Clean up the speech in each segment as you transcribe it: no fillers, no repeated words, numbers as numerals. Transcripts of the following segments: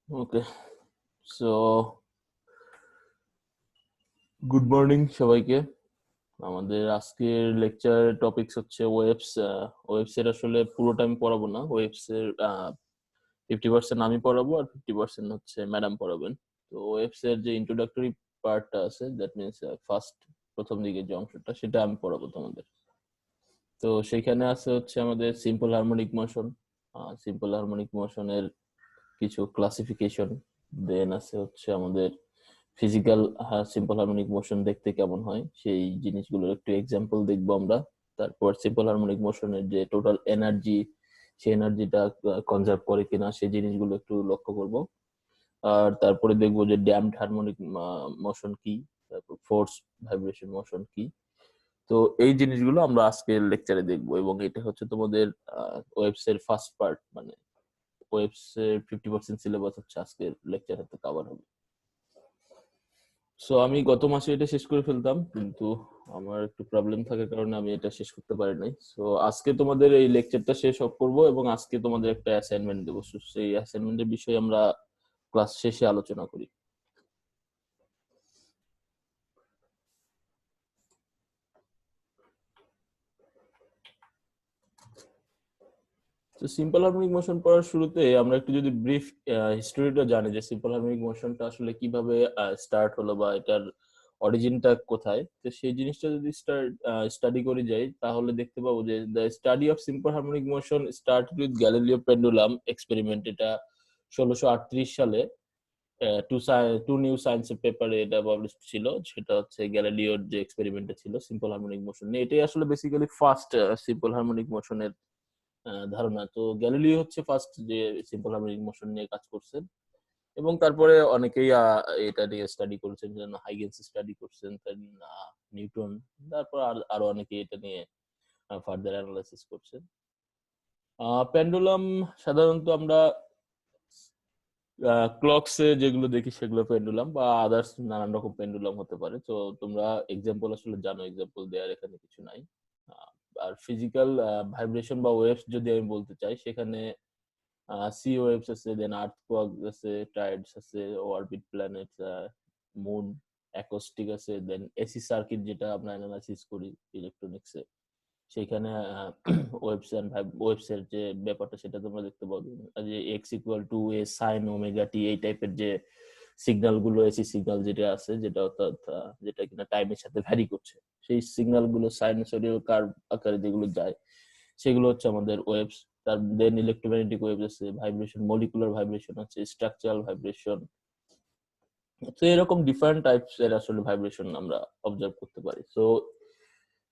ওকে, so good morning সবাইকে। আমাদের আজকের লেকচার টপিকস হচ্ছে ওয়েবস। ওয়েবস এর আসলে পুরোটা আমি পড়াবো না, ওয়েবস এর 50% আমি পড়াবো আর 50% হচ্ছে ম্যাডাম পড়াবেন। তো ওয়েবস এর যে ইন্ট্রোডাক্টরি পার্টটা আছে, দ্যাট মিনস প্রথম দিকে যে অংশটা, সেটা আমি পড়াবো তোমাদের। তো সেইখানে আছে হচ্ছে আমাদের simple harmonic motion. Simple harmonic মোশনের কিছু ক্লাসিফিকেশন, দেন আছে হচ্ছে আমাদের ফিজিক্যাল সিম্পল হারমোনিক মোশন দেখতে কেমন হয় সেই জিনিসগুলোর একটু এক্সাম্পল দেখবো আমরা। তারপর সিম্পল হারমোনিক মোশনের যে টোটাল এনার্জি, সেই এনার্জিটা কনজার্ভ করে কিনা সেই জিনিসগুলো একটু লক্ষ্য করব। আর তারপরে দেখবো যে ড্যাম্পড হারমোনিক মোশন কি, তারপর ফোর্স ভাইব্রেশন মোশন কি। তো এই জিনিসগুলো আমরা আজকের লেকচারে দেখবো, এবং এটা হচ্ছে তোমাদের ওয়েবস এর ফার্স্ট পার্ট, মানে ওয়েবস এর 50% সিলেবাস হচ্ছে আজকের লেকচারে তো কভার হবে। সো আমি গত মাসে এটা শেষ করে ফেলতাম, কিন্তু আমার একটু প্রবলেম থাকার কারণে আমি এটা শেষ করতে পারি নাই। সো আজকে তোমাদের এই লেকচারটা শেষ করব, এবং আজকে তোমাদের একটা অ্যাসাইনমেন্ট দেবো। So, সেই অ্যাসাইনমেন্টের বিষয়ে আমরা ক্লাস শেষে আলোচনা করি। তো সিম্পল হারমোনিক মোশন পড়ার শুরুতে আমরা একটু যদি ব্রিফ হিস্টোরিটা জানি, যে সিম্পল হারমোনিক মোশনটা আসলে কিভাবে স্টার্ট হলো বা এটার অরিজিনটা কোথায়, তো সেই জিনিসটা যদি স্টাডি করে যাই, তাহলে দেখতে পাবো যে the study of simple harmonic motion start with Galileo pendulum experiment. এটা 1638 সালে টু নিউ সায়েন্স পেপারে এটা পাবলিশ ছিল। সেটা হচ্ছে গ্যালিলিওর যে এক্সপেরিমেন্টটা ছিল সিম্পল হারমোনিক মোশন নিয়ে, এটাই আসলে বেসিক্যালি ফার্স্ট সিম্পল হারমোনিক মোশনের ধারণা। তো গ্যালিলিও হচ্ছে ফার্স্ট যে সিম্পল হারমোনিক মোশন নিয়ে কাজ করছেন, এবং তারপরে অনেকেই এটা নিয়ে স্টাডি করেছেন, যেমন হাইগেন্স স্টাডি করছেন, নিউটন, তারপর আরো অনেকে এটা নিয়ে ফার্দার অ্যানালাইসিস করছেন। পেন্ডুলাম সাধারণত আমরা ক্লকসে যেগুলো দেখি সেগুলো পেন্ডুলাম, বা আদার্স নানান রকম পেন্ডুলাম হতে পারে। তো তোমরা এক্সাম্পল আসলে জানো, এক্সাম্পল দেওয়ার এখানে কিছু নাই। আহ, আর ফিজিক্যাল ভাইব্রেশন বা ওয়েভস যদি আমি বলতে চাই, সেখানে সি ওয়েভস আছে, দেন আর্থ কোয়াক আছে, টাইডস আছে, অরবিট প্ল্যানেট, মুন, অ্যাকোস্টিক আছে, দেন এসি সার্কিট যেটা আমরা অ্যানালাইসিস করি ইলেকট্রনিক্সে, সেখানে ওয়েভস এন্ড ওয়েভস এর যে ব্যাপারটা সেটা তোমরা দেখতে পাবে, যে x equal to A sine omega t, এই টাইপের যে সিগন্যাল গুলো, এসি সিগন্যাল যেটা আছে, যেটা অর্থাৎ যেটা কিনা টাইমের সাথে ভ্যারি করছে, সেই সিগন্যাল গুলো সাইনোসয়েডাল কার্ভ আকারে যেগুলো যায়, সেগুলো হচ্ছে আমাদের ওয়েভস। তার দেন ইলেকট্রোম্যাগনেটিক ওয়েভস আছে, ভাইব্রেশন, মলিকুলার ভাইব্রেশন আছে, স্ট্রাকচারাল ভাইব্রেশন। তো এরকম ডিফারেন্ট টাইপস এর আসলে ভাইব্রেশন আমরা অবজার্ভ করতে পারি। তো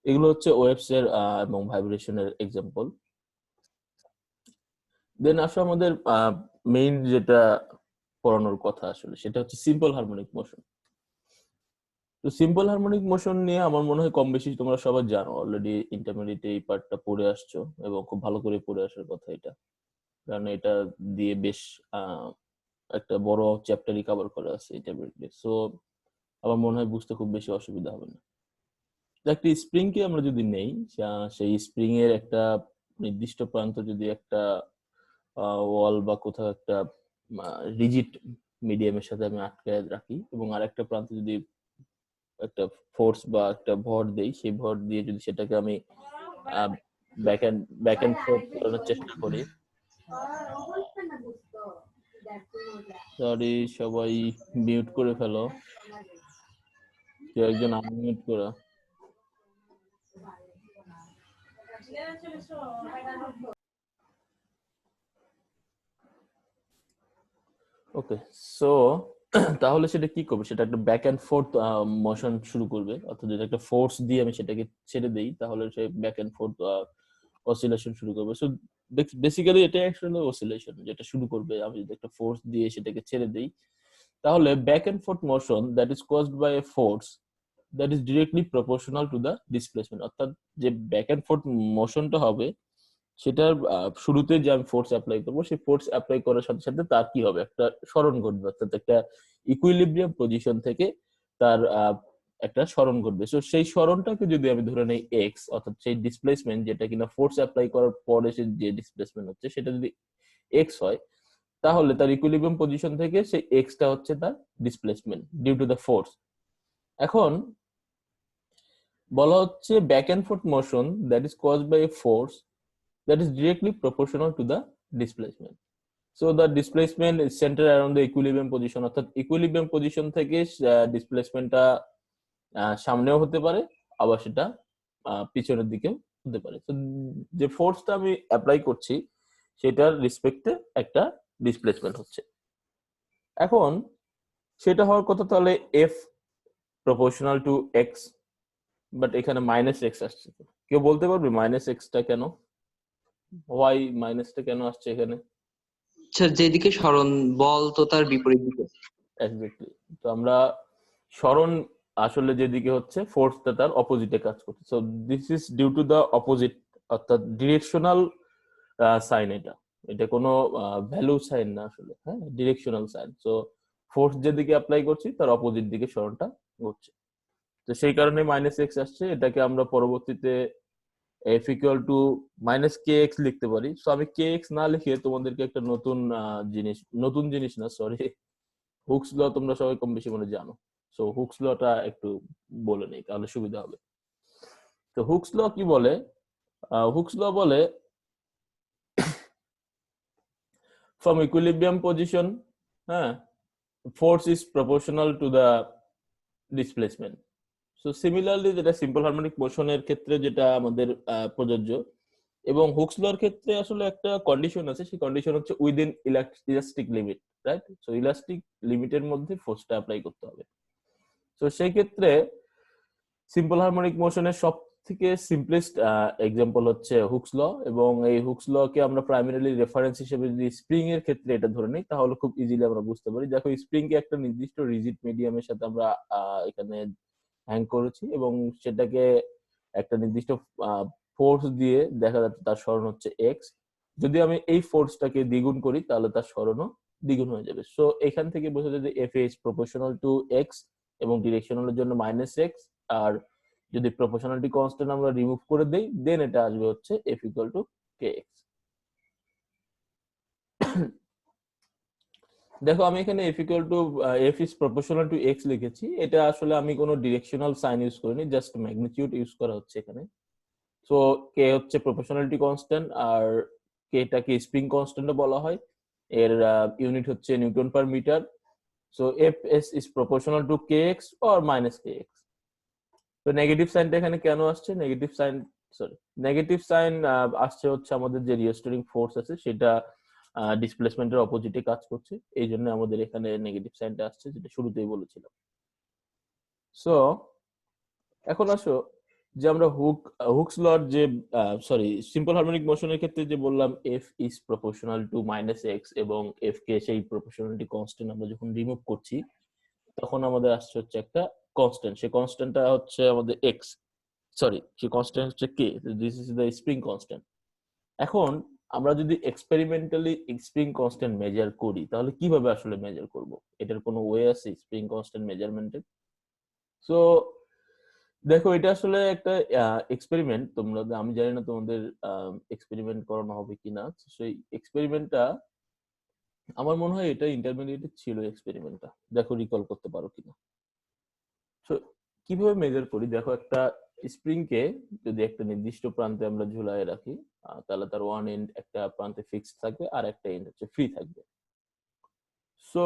এগুলো হচ্ছে ওয়েভস এর এবং ভাইব্রেশনের এক্সাম্পল। দেন আসলে আমাদের মেইন যেটা পড়ানোর কথা আসলে, সেটা হচ্ছে সিম্পল হারমোনিক মোশন। তো সিম্পল হারমোনিক মোশন নিয়ে আমার মনে হয় কম বেশি তোমরা সবাই জানো, অলরেডি ইন্টারমিডিয়েটে এই পার্টটা পড়ে আসছো, এবং খুব ভালো করে পড়ে আসার কথা এটা, কারণ এটা দিয়ে বেশ একটা বড় চ্যাপ্টারই কভার করা আছে ইন্টারমিডিয়েটে। সো আমার মনে হয় বুঝতে খুব বেশি অসুবিধা হবে না। একটা স্প্রিং কে আমরা যদি নেই, সেই স্প্রিং এর একটা নির্দিষ্ট প্রান্ত যদি একটা ওয়াল বা কোথাও একটা রিজিড মিডিয়ামের সাথে আমি আটকায় রাখি, এবং আরেকটা প্রান্তে যদি একটা ফোর্স বা একটা ভর দেই, সেই ভর দিয়ে যদি সেটাকে আমি ব্যাক এন্ড ফোর্থ করানোর চেষ্টা করি। সরি, সবাই মিউট করে ফেলো, কেউ একজন আনমিউট করো। ওকে, সো তাহলে সেটা কি করবে, সেটা একটা ব্যাক এন্ড ফোর্থ মোশন শুরু করবে, অর্থাৎ যদি একটা ফোর্স দিয়ে আমি সেটাকে ছেড়ে দেই, তাহলে সে ব্যাক এন্ড ফোর্থ অসিলেশন শুরু করবে। সো বেসিক্যালি এটা আসলে অসিলেশন যেটা শুরু করবে, আমি যদি একটা ফোর্স দিয়ে সেটাকে ছেড়ে দেই, তাহলে back and forth motion that is caused by a force that is directly proportional to the displacement. অর্থাৎ যে ব্যাক এন্ড ফোর্থ মোশনটা হবে, সেটার শুরুতে যে আমি ফোর্স অ্যাপ্লাই করবো, সেই ফোর্স অ্যাপ্লাই করার সাথে সাথে তার কি হবে, একটা সরণ ঘটবে, অর্থাৎ একটা ইকুইলিব্রিয়াম পজিশন থেকে তার একটা সরণ ঘটবে। তো সেই সরণটাকে যদি আমি ধরে নেই এক্স, অর্থাৎ সেই ডিসপ্লেসমেন্ট যেটা কিনা ফোর্স অ্যাপ্লাই করার পরে যে ডিসপ্লেসমেন্ট হচ্ছে, সেটা যদি এক্স হয়, তাহলে তার ইকুইলিব্রিয়াম পজিশন থেকে সেই এক্সটা হচ্ছে তার displacement due to the force. এখন বলা হচ্ছে back and forth motion that is caused by a force that is directly proportional to the displacement. So the displacement is centre around the equilibrium position, অর্থাৎ equilibrium position থেকে ডিসপ্লেসমেন্টটা সামনেও হতে পারে, আবার সেটা পিছনের দিকেও হতে পারে। তো যে ফোর্সটা আমি অ্যাপ্লাই করছি সেটার রেসপেক্টে একটা ডিসপ্লেসমেন্ট হচ্ছে। এখন সেটা হওয়ার কথা তাহলে F proportional to x, but এখানে মাইনাস এক্স আসছে। কেউ বলতে পারবে মাইনাস এক্সটা কেন, ওয়াই মাইনাসটা কেন আসছে এখানে? স্যার যেদিকে সরণ বল তো তার বিপরীত দিকে। এক্স্যাক্টলি। তো আমরা সরণ আসলে যেদিকে হচ্ছে ফোর্সটা তার অপোজিটে কাজ করছে। So this is due to the opposite, অর্থাৎ ডিরেকশনাল সাইন। এটা কোনো ভ্যালু সাইন না আসলে, হ্যাঁ, ডিরেকশনাল সাইন। সো ফোর্স যেদিকে অ্যাপ্লাই করছি তার অপোজিট দিকে সরণটা ঘটছে। তো সেই কারণে মাইনাস এক্স আসছে। এটাকে আমরা পরবর্তীতে F equal to minus K x লিখতে পারি। সো আমি কে এক্স না লিখে তোমাদেরকে একটা নতুন জিনিস না, সরি, হুকস ল তোমরা সবাই কম বেশি মনে জানো। সো হুকস লটা একটু বলে নেই তাহলে সুবিধা হবে। তো হুকস ল কি বলে? হুকস ল বলে from equilibrium position, হ্যাঁ, force is proportional to the displacement. So similarly যেটা সিম্পল হারমোনিক মোশনের ক্ষেত্রে যেটা আমাদের প্রযোজ্য, এবং হুকস লর ক্ষেত্রে আসলে একটা কন্ডিশন আছে, সেই কন্ডিশন হচ্ছে within elastic limit, right? So elastic লিমিটের মধ্যে ফোর্সটা অ্যাপ্লাই করতে হবে। তো সেই ক্ষেত্রে সিম্পল হারমোনিক মোশনের সব থেকে সিম্পলেস্ট এক্সাম্পল হচ্ছে হুকস ল, এবং এই হুকস ল কে আমরা প্রাইমারিলি রেফারেন্স হিসেবে যদি স্প্রিং এর ক্ষেত্রে এটা ধরে নিই তাহলে খুব ইজিলি আমরা বুঝতে পারি। দেখো স্প্রিং কে একটা নির্দিষ্ট রিজিড মিডিয়ামের সাথে আমরা এখানে হ্যাং করেছি, এবং সেটাকে একটা নির্দিষ্ট ফোর্স দিয়ে দেখা যাচ্ছে তার সরণ হচ্ছে এক্স। যদি আমি এই ফোর্সটাকে দ্বিগুণ করি তাহলে তার সরণও দ্বিগুণ হয়ে যাবে। সো এখান থেকে বোঝা যায় যে F is proportional to x এবং ডিরেকশনালের জন্য মাইনাস এক্স। আর যদি প্রপোর্শনালিটি কনস্ট্যান্ট আমরা রিমুভ করে দেই দেন এটা আসবে হচ্ছে F equal to K X. দেখো আমি এখানে F equal to F is proportional to X লিখেছি। এটা আসলে আমি কোনো ডিরেকশনাল সাইন ইউজ করিনি, জাস্ট ম্যাগনিটিউড ইউজ করা হচ্ছে এখানে। সো কে হচ্ছে প্রপোর্শনালিটি কনস্ট্যান্ট, আর কেটাকে স্প্রিং কনস্ট্যান্টও বলা হয়। এর ইউনিট হচ্ছে newton per metre. So F S is proportional to K X or minus K X. তো নেগেটিভ সাইনটা এখানে কেন আসছে? নেগেটিভ সাইন আসছে হচ্ছে আমাদের যে রিওস্টারিং ফোর্স আছে সেটা ডিসপ্লেসমেন্টের অপোজিটে কাজ করছে, এই জন্য আমাদের এখানে নেগেটিভ সাইনটা আসছে, যেটা শুরুতেই বলেছিলাম। সো এখন আসো যে আমরা হুকস লর যে সিম্পল হারমোনিক মোশনের ক্ষেত্রে যে বললাম F is proportional to minus x, এবং এফ কে সেই প্রপোর্শনালিটি কনস্ট্যান্ট আমরা যখন রিমুভ করছি তখন আমাদের আসছে হচ্ছে একটা কনস্ট্যান্ট। সেই কনস্ট্যান্টটা হচ্ছে আমাদের এক্স, সেই কনস্ট্যান্ট হচ্ছে K. This is the spring constant. এখন আমরা যদি এক্সপেরিমেন্টালি স্প্রিং কনস্ট্যান্ট মেজার করি তাহলে কিভাবে আসলে মেজার করব? এটার কোনো ওয়ে আছে স্প্রিং কনস্ট্যান্ট মেজারমেন্টের? সো দেখো এটা আসলে একটা এক্সপেরিমেন্ট। আমি জানি না তোমাদের এক্সপেরিমেন্ট করানো হবে কিনা। সেই এক্সপেরিমেন্টটা আমার মনে হয় এটা ইন্টারমিডিয়েটে ছিল এক্সপেরিমেন্টটা, দেখো রিকল করতে পারো কিনা। সো কিভাবে মেজার করি? দেখো একটা স্প্রিং কে যদি একটা নির্দিষ্ট প্রান্তে আমরা ঝুলায় রাখি তাহলে তার ওয়ান এন্ড একটা প্রান্তে ফিক্সড থাকবে আর একটা এন্ড হচ্ছে ফ্রি থাকবে। সো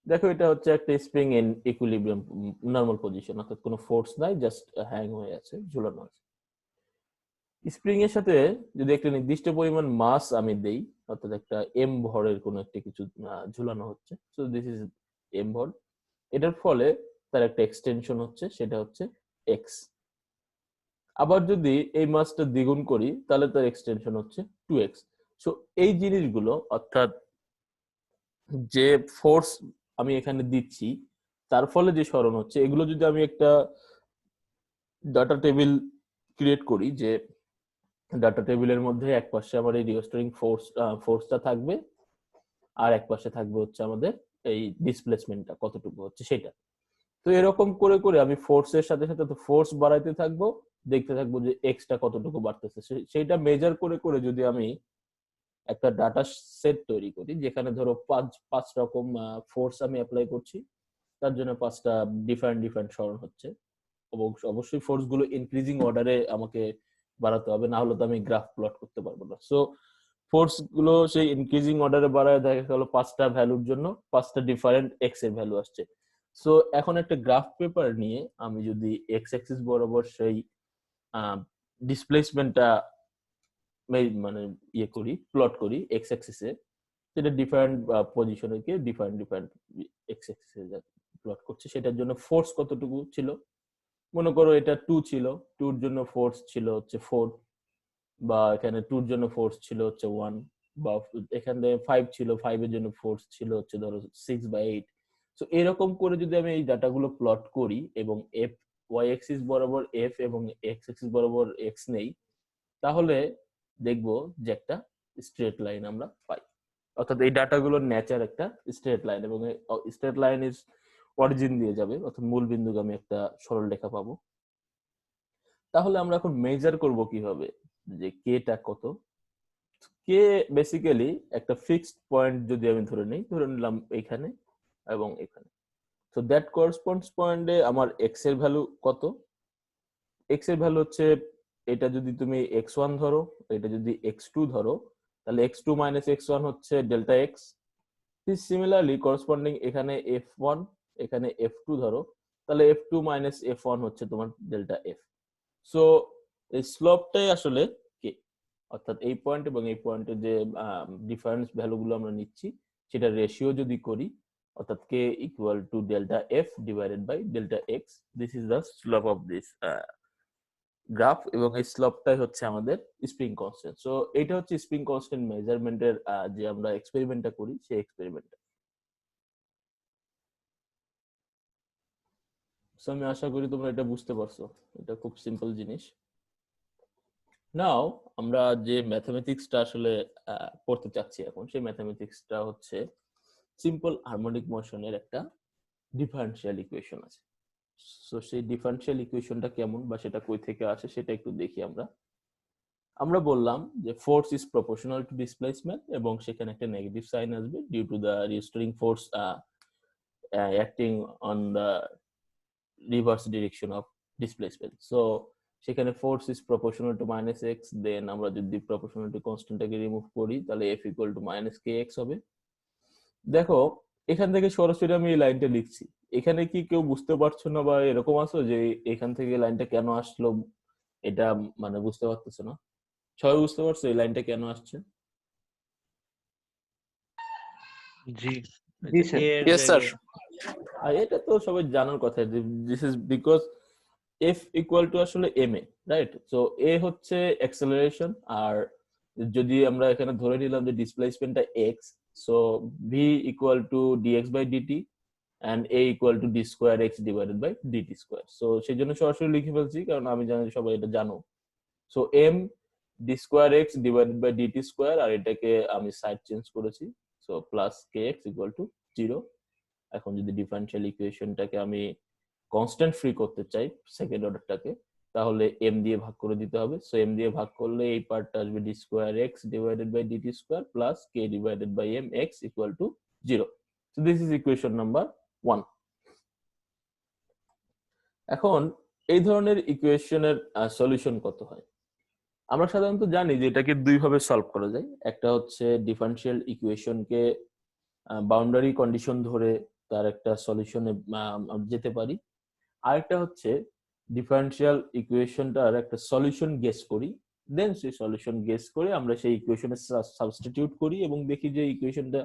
দেখো এটা হচ্ছে একটা spring in equilibrium normal position, অর্থাৎ কোনো ফোর্স নাই, জাস্ট হ্যাং হয়ে আছে, ঝুলানো আছে। স্প্রিং এর সাথে যদি একটা নির্দিষ্ট পরিমাণ মাস আমি দেই, অর্থাৎ একটা এম ভরের কোনো একটা কিছু ঝুলানো হচ্ছে, সো দিস ইজ এম ভর। এটার ফলে তার একটা এক্সটেনশন হচ্ছে, সেটা হচ্ছে এক্স। আবার যদি এই মাসটা দ্বিগুণ করি তাহলে তার এক্সটেনশন হচ্ছে 2x। সো এই জিনিসগুলো, অর্থাৎ যে ফোর্স আমি এখানে দিচ্ছি তার ফলে যে সরণ হচ্ছে, এগুলো যদি আমি একটা ডাটা টেবিল ক্রিয়েট করি, যে ডাটা টেবিলের মধ্যে এক পাশে আমার এই রিওস্টারিং ফোর্সটা থাকবে আর এক পাশে থাকবে হচ্ছে আমাদের এই ডিসপ্লেসমেন্টটা কতটুকু হচ্ছে সেটা। তো এরকম করে করে আমি ফোর্সের সাথে সাথে তো ফোর্স বাড়াইতে থাকবো, দেখতে থাকবো যে এক্সটা কতটুকু বাড়তেছে। সেইটা মেজার করে করে যদি আমি একটা ডাটা সেট তৈরি করি যেখানে ধরো পাঁচ রকম ফোর্স আমি অ্যাপ্লাই করছি, তার জন্য 5টা ডিফারেন্ট সরণ হচ্ছে। অবশ্যই ফোর্স গুলো ইনক্রিজিং অর্ডারে আমাকে বাড়াতে হবে, না হলে তো আমি গ্রাফ প্লট করতে পারবো না। সো ফোর্স গুলো সেই ইনক্রিজিং অর্ডারে বাড়ায় দেখা গেল 5টা ভ্যালুর জন্য 5টা ডিফারেন্ট এক্স এর ভ্যালু আসছে। সো এখন একটা গ্রাফ পেপার নিয়ে আমি যদি এক্স অ্যাক্সিস বরাবর সেই ডিসপ্লেসমেন্টটা মানে করি, প্লট করি এক্স অ্যাক্সিসে, সেটা ডিফারেন্ট পজিশনে গিয়ে ডিফারেন্ট এক্স অ্যাক্সিসে প্লট করছে। সেটার জন্য ফোর্স কতটুকু ছিল, মনে করো এটা 2 ছিল, 2 এর জন্য ফোর্স ছিল হচ্ছে 4, বা এখানে 2 এর জন্য ফোর্স ছিল হচ্ছে 1, বা এখানে 5 ছিল, 5 এর জন্য ফোর্স ছিল হচ্ছে ধরো 6 বা 8। সো এরকম করে যদি আমি এই ডাটাগুলো প্লট করি এবং এফ ওয়াই অ্যাক্সিস বরাবর এফ এবং এক্স অ্যাক্সিস বরাবর এক্স নেই, তাহলে দেখবো যে একটা স্ট্রেট লাইন আমরা পাই। অর্থাৎ এই ডাটাগুলোর নেচার একটা স্ট্রেট লাইন, এবং স্ট্রেট লাইন ইজ অরিজিন দিয়ে যাবে, অর্থাৎ মূল বিন্দুগামী একটা সরল রেখা পাবো। তাহলে আমরা এখন মেজার করব কিভাবে যে কেটা কত। কে বেসিক্যালি একটা ফিক্সড পয়েন্ট যদি আমি ধরে নিলাম এখানে এবং এখানে। সো দ্যাট করেসপন্ডস পয়েন্টে আমার এক্স এর ভ্যালু কত, এক্স এর ভ্যালু হচ্ছে, এটা যদি তুমি x1 ধরো, এটা যদি x2 ধরো, তাহলে x2 মাইনাস x1 হচ্ছে ডেল্টা এক্স। সিমিলারলি করেসপন্ডিং এখানে f1, এখানে f2 ধরো, তাহলে f2 মাইনাস f1 হচ্ছে তোমার ডেল্টা এফ। সো এই স্লোপটাই আসলে কে, অর্থাৎ এই পয়েন্ট এবং এই পয়েন্টের যে ডিফারেন্স ভ্যালুগুলো আমরা নিচ্ছি সেটা রেশিও যদি করি, অর্থাৎ K equal to delta F divided by delta x, this is the slope of this graph, এবং এই স্লোপটাই হচ্ছে আমাদের স্প্রিং কনস্ট্যান্ট। সো এটা হচ্ছে স্প্রিং কনস্ট্যান্ট মেজারমেন্টের যে আমরা এক্সপেরিমেন্টটা করি সেই এক্সপেরিমেন্টটা। সো আমি আশা করি তোমরা এটা বুঝতে পারছো, এটা খুব সিম্পল জিনিস। নাও আমরা যে ম্যাথমেটিক্সটা আসলে পড়তে চাচ্ছি এখন, সেই ম্যাথমেটিক্সটা হচ্ছে সিম্পল হারমোনিক মোশনের একটা ডিফারেনশিয়াল ইকুয়েশন আছে। সো সেই ডিফারেনশিয়াল ইকুয়েশনটা কেমন বা সেটা কই থেকে আসে সেটা একটু দেখি আমরা বললাম যে force is proportional to displacement, এবং সেখানে একটা নেগেটিভ সাইন আসবে due to the restoring force acting on the reverse direction of displacement. So সেখানে force is proportional to minus x, then আমরা যদি প্রপোর্শনালিটি কনস্ট্যান্টটাকে রিমুভ করি তাহলে F equal to minus K x হবে। দেখো এখান থেকে সরাসরি আমি এই লাইনটা লিখছি, এখানে কি কেউ বুঝতে পারছো না বা এরকম আছো যে এখান থেকে লাইনটা কেন আসলো এটা মানে বুঝতে পারতেছো না? সবাই বুঝতে পারছো এই লাইনটা কেন আসছে? জি জি স্যার। এর Yes, sir. জায়গায় আর এটা তো সবাই জানার কথা, this is because F equal to আসলে M A, right? So A হচ্ছে অ্যাক্সেলারেশন, আর যদি আমরা এখানে ধরে নিলাম যে ডিসপ্লেসমেন্টটা x, so V equal to dx by dt and a equal to d square x divided by dt square. So সেই জন্য সরাসরি লিখে ফেলছি কারণ আমি জানি সবাই এটা জানো। So m d square x divided by dt square, আর এটাকে আমি সাইড চেঞ্জ করেছি, so plus kx equal to 0। এখন যদি ডিফারেনশিয়াল ইকুয়েশনটাকে আমি কনস্ট্যান্ট ফ্রি করতে চাই সেকেন্ড অর্ডারটাকে, তাহলে m দিয়ে ভাগ করে দিতে হবে। সো m দিয়ে ভাগ করলে এই পার্টটা আসবে d square x divided by dt square plus k divided by m x equal to 0. So this is equation number 1. এখন এই ধরনের ইকুয়েশনের সলিউশন কত হয়? আমরা সাধারণত জানি যে এটাকে দুই ভাবে সলভ করা যায়। একটা হচ্ছে ডিফারেনশিয়াল ইকুয়েশনকে বাউন্ডারি কন্ডিশন ধরে তার একটা সলিউশনে যেতে পারি, আরেকটা হচ্ছে ডিফারেনশিয়াল ইকুয়েশনটার একটা সলিউশন গেস করি, দেন সেই সলিউশন গেস করে আমরা সেই ইকুয়েশনে সাবস্টিটিউট করি এবং দেখি যে ইকুয়েশনটা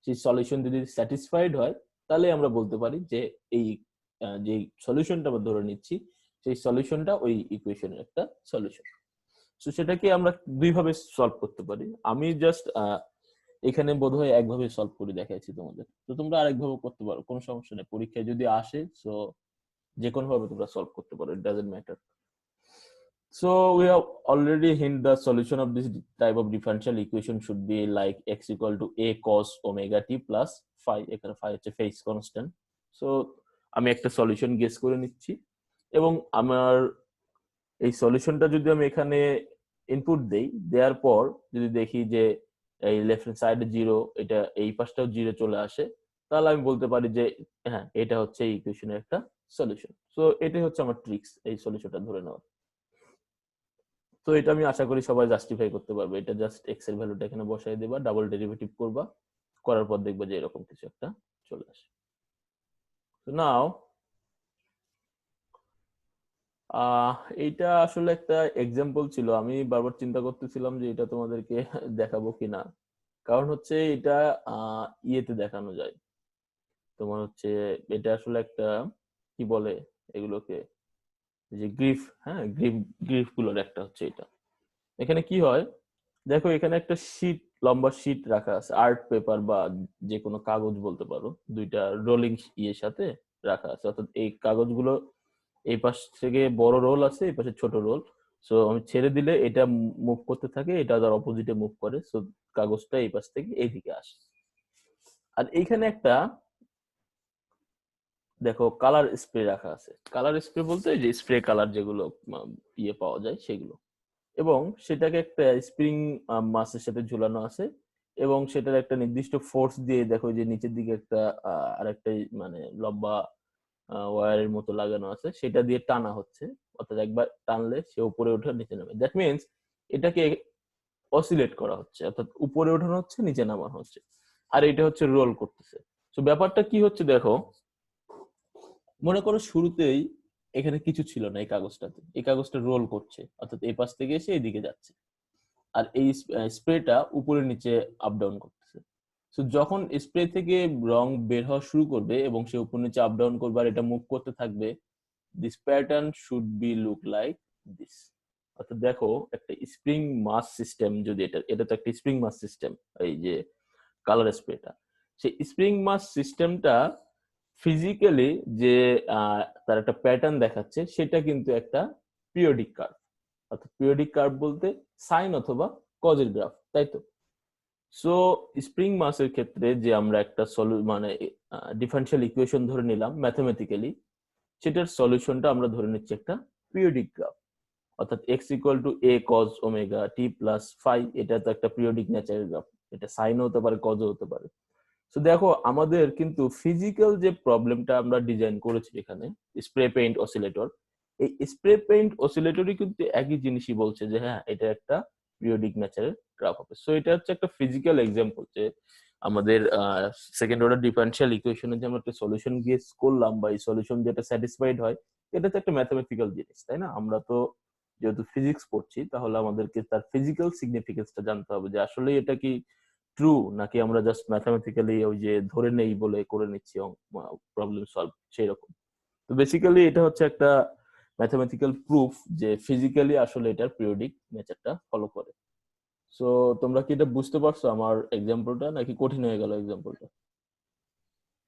সেই সলিউশন যদি স্যাটিসফাইড হয় তাহলে আমরা বলতে পারি যে এই যে সলিউশনটা আমরা ধরে নিচ্ছি সেই সলিউশনটা ওই ইকুয়েশনের একটা সলিউশন। সো সেটাকে আমরা দুই ভাবে সলভ করতে পারি। আমি জাস্ট এখানে বোধহয় একভাবে সলভ করে দেখাইছি তোমাদের, তো তোমরা আরেকভাবে করতে পারো, কোনো সমস্যা নেই। পরীক্ষায় যদি আসে সো যে কোনো ভাবে তোমরা সলভ করতে পারো, it doesn't matter. So we have already hint the solution of this type of differential equation should be like x equal to a cos omega t plus phi, এখানে phi হচ্ছে phase constant. So আমি একটা solution guess করে নিচ্ছি এবং আমার এই সলিউশনটা যদি আমি এখানে ইনপুট দেই, দেওয়ার পর যদি দেখি যে এই লেফট হ্যান্ড সাইডে 0, এটা এই পাশটাও 0 চলে আসে, তাহলে আমি বলতে পারি যে হ্যাঁ এটা হচ্ছে এই ইকুয়েশনের একটা সলিউশন। সো এটাই হচ্ছে আমার ট্রিক্স এই সলিউশনটা ধরে নেওয়ার। তো এটা আমি আশা করি সবাই জাস্টিফাই করতে পারবে। এটা জাস্ট এক্স এর ভ্যালুটা এখানে বসাই দেবা, ডাবল ডেরিভেটিভ করবা, করার পর দেখবা যে এরকম কিছু একটা চলে আসে। তো নাও এইটা আসলে একটা এক্সাম্পল ছিল, আমি বারবার চিন্তা করতেছিলাম যে এটা তোমাদেরকে দেখাবো কিনা, কারণ হচ্ছে এটা ইয়েতে দেখানো যায়। তোমার হচ্ছে এটা আসলে একটা কি বলে এগুলোকে, যে গ্রিফ, হ্যাঁ গ্রিফ, গ্রিফ গুলোর একটা হচ্ছে এটা। এখানে কি হয় দেখো, এখানে একটা শীট, লম্বা শীট রাখা আছে, আর্ট পেপার বা যে কোনো কাগজ বলতে পারো, দুইটা রোলিং ইয়ের সাথে রাখা আছে। অর্থাৎ এই কাগজগুলো এই পাশ থেকে বড় রোল আছে, এই পাশে ছোট রোল। সো আমি ছেড়ে দিলে এটা মুভ করতে থাকে, এটা তার অপোজিটে মুভ করে, সো কাগজটা এই পাশ থেকে এইদিকে আসে। আর এইখানে একটা দেখো কালার স্প্রে রাখা আছে। কালার স্প্রে বলতে যে স্প্রে কালার যেগুলো ইয়ে পাওয়া যায় সেগুলো, এবং সেটাকে একটা স্প্রিং মাসের সাথে ঝুলানো আছে, এবং সেটার একটা নির্দিষ্ট ফোর্স দিয়ে দেখো যে নিচের দিকে একটা আরেকটা মানে লম্বা ওয়্যারের মতো লাগানো আছে, সেটা দিয়ে টানা হচ্ছে। অর্থাৎ একবার টানলে সে উপরে ওঠে নিচে নামে, দ্যাট মিনস এটাকে অসিলেট করা হচ্ছে, অর্থাৎ উপরে ওঠানো হচ্ছে নিচে নামানো হচ্ছে, আর এটা হচ্ছে রোল করতেছে। তো ব্যাপারটা কি হচ্ছে দেখো, মনে করো শুরুতেই এখানে কিছু ছিল না, এই কাগজটাতে, এই কাগজটা রোল করছে, অর্থাৎ এই পাশ থেকে এসে এইদিকে যাচ্ছে, আর এই স্প্রেটা উপরে নিচে আপ ডাউন করতেছে। তো যখন স্প্রে থেকে রং বের হওয়া শুরু করবে এবং সে উপর নিচে আপ ডাউন করবে আর এটা মুভ করতে থাকবে, this pattern should be look like this. অর্থাৎ দেখো একটা স্প্রিং মাস সিস্টেম, যদি এটা এটা তো একটা স্প্রিং মাস সিস্টেম, এই যে কালার স্প্রেটা, সেই স্প্রিং মাস সিস্টেমটা ফিজিক্যালি যে তার একটা প্যাটার্ন দেখাচ্ছে, সেটা কিন্তু একটা পিরিয়ডিক কার্ভ। অর্থাৎ পিরিয়ডিক কার্ভ বলতে সাইন অথবা কজের গ্রাফ, তাই তো? সো স্প্রিং মাসের ক্ষেত্রে যে আমরা একটা মানে ডিফারেন্সিয়াল ইকুয়েশন ধরে নিলাম ম্যাথমেটিক্যালি, সেটার সলিউশনটা আমরা ধরে নিচ্ছি একটা পিরিয়ডিক গ্রাফ। অর্থাৎ x equal to A cos omega T plus phi, এটা তো একটা পিরিয়ডিক ন্যাচারাল গ্রাফ, এটা সাইনও হতে পারে কজও হতে পারে। তো দেখো আমাদের কিন্তু ফিজিক্যাল যে প্রবলেমটা আমরা ডিজাইন করেছি এখানে, স্প্রে পেইন্ট অসিলেটর, এই স্প্রে পেইন্ট অসিলেটরই কিন্তু একই জিনিসই বলছে যে হ্যাঁ এটা একটা পিরিয়ডিক ন্যাচারাল গ্রাফ হবে। সো এটা হচ্ছে একটা ফিজিক্যাল এক্সাম্পল যে আমাদের সেকেন্ড অর্ডার ডিফারেন্সিয়াল ইকুয়েশনের যে আমরা একটা সলিউশন গেস করলাম বা এই সলিউশন যেটা স্যাটিসফাইড হয়, এটা তো একটা ম্যাথমেটিক্যাল জিনিস, তাই না? আমরা তো যেহেতু ফিজিক্স পড়ছি, তাহলে আমাদেরকে তার ফিজিক্যাল সিগনিফিকেন্সটা জানতে হবে যে আসলে এটা কি ট্রু, নাকি আমরা জাস্ট ম্যাথমেটিক্যালি ওই যে ধরে নেই বলে করে নিচ্ছি প্রবলেম সলভ সেই রকম। তো বেসিক্যালি এটা হচ্ছে একটা ম্যাথমেটিক্যাল প্রুফ যে ফিজিক্যালি আসলে এটার পিরিয়ডিক নেচারটা ফলো করে। সো তোমরা কি এটা বুঝতে পারছো আমার এক্সাম্পলটা, নাকি কঠিন হয়ে গেল এক্সাম্পলটা?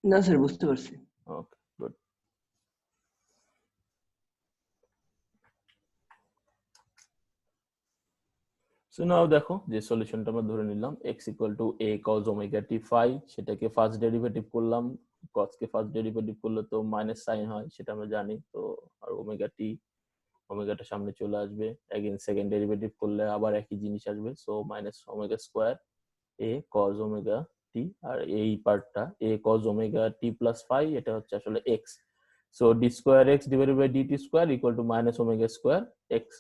না স্যার, বুঝতে পারছি। ওকে, গুড। সো নাও দেখো যে সলিউশনটা আমরা ধরে নিলাম X equal to A cos omega T phi, সেটাকে ফার্স্ট ডেরিভেটিভ করলাম, কজ কে ফার্স্ট ডেরিভেটিভ করলে তো মাইনাস সাইন হয় সেটা আমরা জানি তো, আর ওমেগা টি, ওমেগাটা সামনে চলে আসবে, এগেইন সেকেন্ড ডেরিভেটিভ করলে আবার একই জিনিস আসবে, so minus omega square A cos omega T, আর এই পার্টটা A cos omega T plus phi, এটা হচ্ছে আসলে X. So D square X divided by DT square equal to minus omega square X.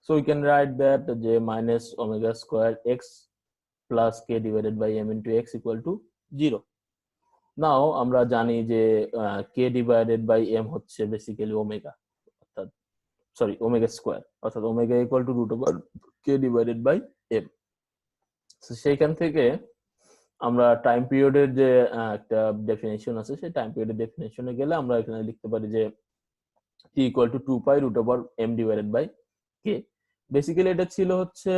So we can write that যে minus omega square x plus k divided by m into x equal to 0. Now আমরা জানি যে k divided by m হচ্ছে basically omega, অর্থাৎ sorry omega square, অর্থাৎ omega equal to root over k divided by m। তো সেইখান থেকে আমরা টাইম পিরিয়ডের যে একটা ডেফিনেশন আছে, সেই টাইম পিরিয়ডের ডেফিনেশনে গেলে আমরা এখানে লিখতে পারি যে t equal to 2 pi root over m divided by k। Basically এটা ছিল হচ্ছে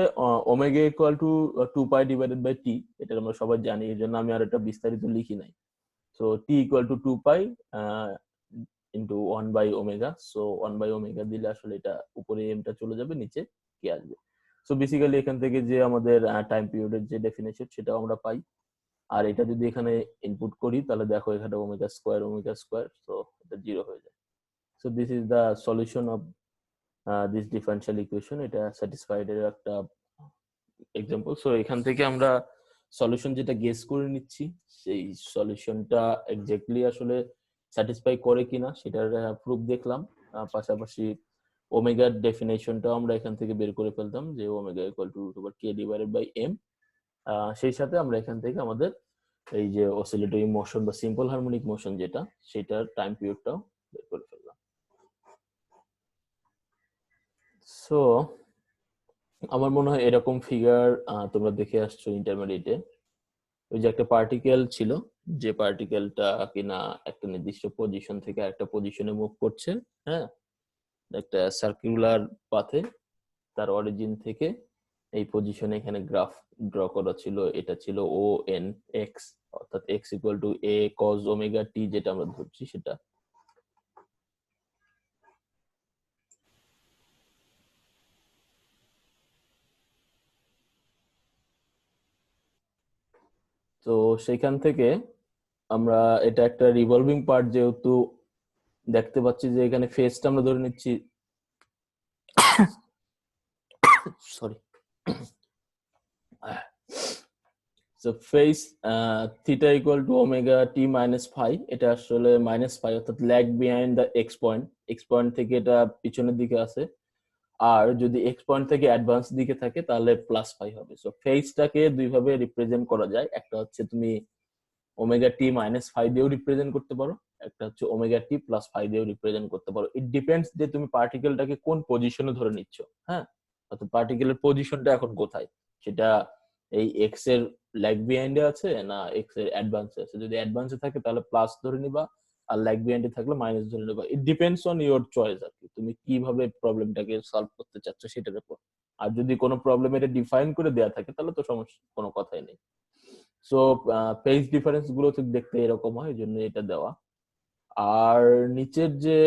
omega equal to 2 pi divided by T, এটা আমরা সবাই জানি, এই জন্য আমি আর এটা বিস্তারিত লিখি নাই। So T equal to 2 pi into 1 by omega, so 1 by omega দিলে আসলে এটা উপরে এমটা চলে যাবে, নিচে কে আসবে। সো বেসিক্যালি এখান থেকে যে আমাদের টাইম পিরিয়ডের যে ডেফিনেশন সেটাও আমরা পাই, আর এটা যদি এখানে ইনপুট করি তাহলে দেখো এখানে ওমেগা স্কোয়ার, সো এটা 0 হয়ে যায়। So this is the solution of this differential equation, এটা স্যাটিসফাইড এর একটা এক্সাম্পল। সো এখান থেকে আমরা সলিউশন যেটা গেস করে নিচ্ছি সেই সলিউশনটা এক্স্যাক্টলি আসলে স্যাটিসফাই করে কিনা সেটার প্রুফ দেখলাম। পাশাপাশি ওমেগার ডেফিনেশনটাও আমরা এখান থেকে বের করে ফেলতাম যে omega equal to root over K divided by M. সেই সাথে আমরা এখান থেকে আমাদের এই যে অসিলেটরি মোশন বা সিম্পল হারমোনিক মোশন যেটা সেটার টাইম পিরিয়ডটাও বের করে ফেললাম। সো আমার মনে হয় এরকম ফিগার তোমরা দেখে আসছো ইন্টারমিডিয়েটে। ওই যে একটা পার্টিকেল ছিল, যে পার্টিকেলটা কিনা একটা নির্দিষ্ট পজিশন থেকে একটা পজিশনে মুভ করছে, হ্যাঁ, একটা সার্কুলার পাথে তার অরিজিন থেকে এই পজিশনে এখানে গ্রাফ ড্র করা ছিল। এটা ছিল ও এন এক্স, অর্থাৎ x equal to A cos omega t, যেটা আমরা ধরছি সেটা। তো সেখান থেকে আমরা এটা একটা রিভলভিং পার্ট, যেহেতু দেখতে পাচ্ছি যে এখানে ফেসটা আমরা ধরে নিচ্ছি, sorry, so phase theta equal to omega T minus phi, এটা আসলে মাইনাস ফাই, অর্থাৎ lag behind the X point. X point থেকে এটা পিছনের দিকে আছে, আর যদি এক্স পয়েন্ট থেকে অ্যাডভান্স দিকে থাকে তাহলে প্লাস ফাই হবে। সো ফেসটাকে দুইভাবে রিপ্রেজেন্ট করা যায়, একটা হচ্ছে তুমি ওমেগা টি মাইনাস ফাই দিয়েও রিপ্রেজেন্ট করতে পারো, একটা হচ্ছে ওমেগা টি প্লাস ফাই দিয়েও রিপ্রেজেন্ট করতে পারো। ইট ডিপেন্ডস যে তুমি পার্টিকেলটাকে কোন পজিশনে ধরে নিচ্ছ, হ্যাঁ, অর্থাৎ পার্টিকেলের পজিশনটা এখন কোথায়, সেটা এই এক্স এর ল্যাগ বিহাইন্ডে আছে না এক্স এর অ্যাডভান্সে আছে। যদি অ্যাডভান্সে থাকে তাহলে প্লাস ধরে নিবা, আর ল্যাগ বিহাইন্ডে থাকলে মাইনাস ধরে নিবা। It depends on your choice আর কি, তুমি কিভাবে প্রবলেমটাকে সলভ করতে চাচ্ছ সেটার উপর। আর যদি কোনো প্রবলেম এটা ডিফাইন করে দেওয়া থাকে তাহলে তো সমস্যা, কোনো কথাই নেই। সো ফেজ ডিফারেন্স গুলো ঠিক দেখতে এরকম হয়, এই জন্য এটা দেওয়া। আর নিচের যে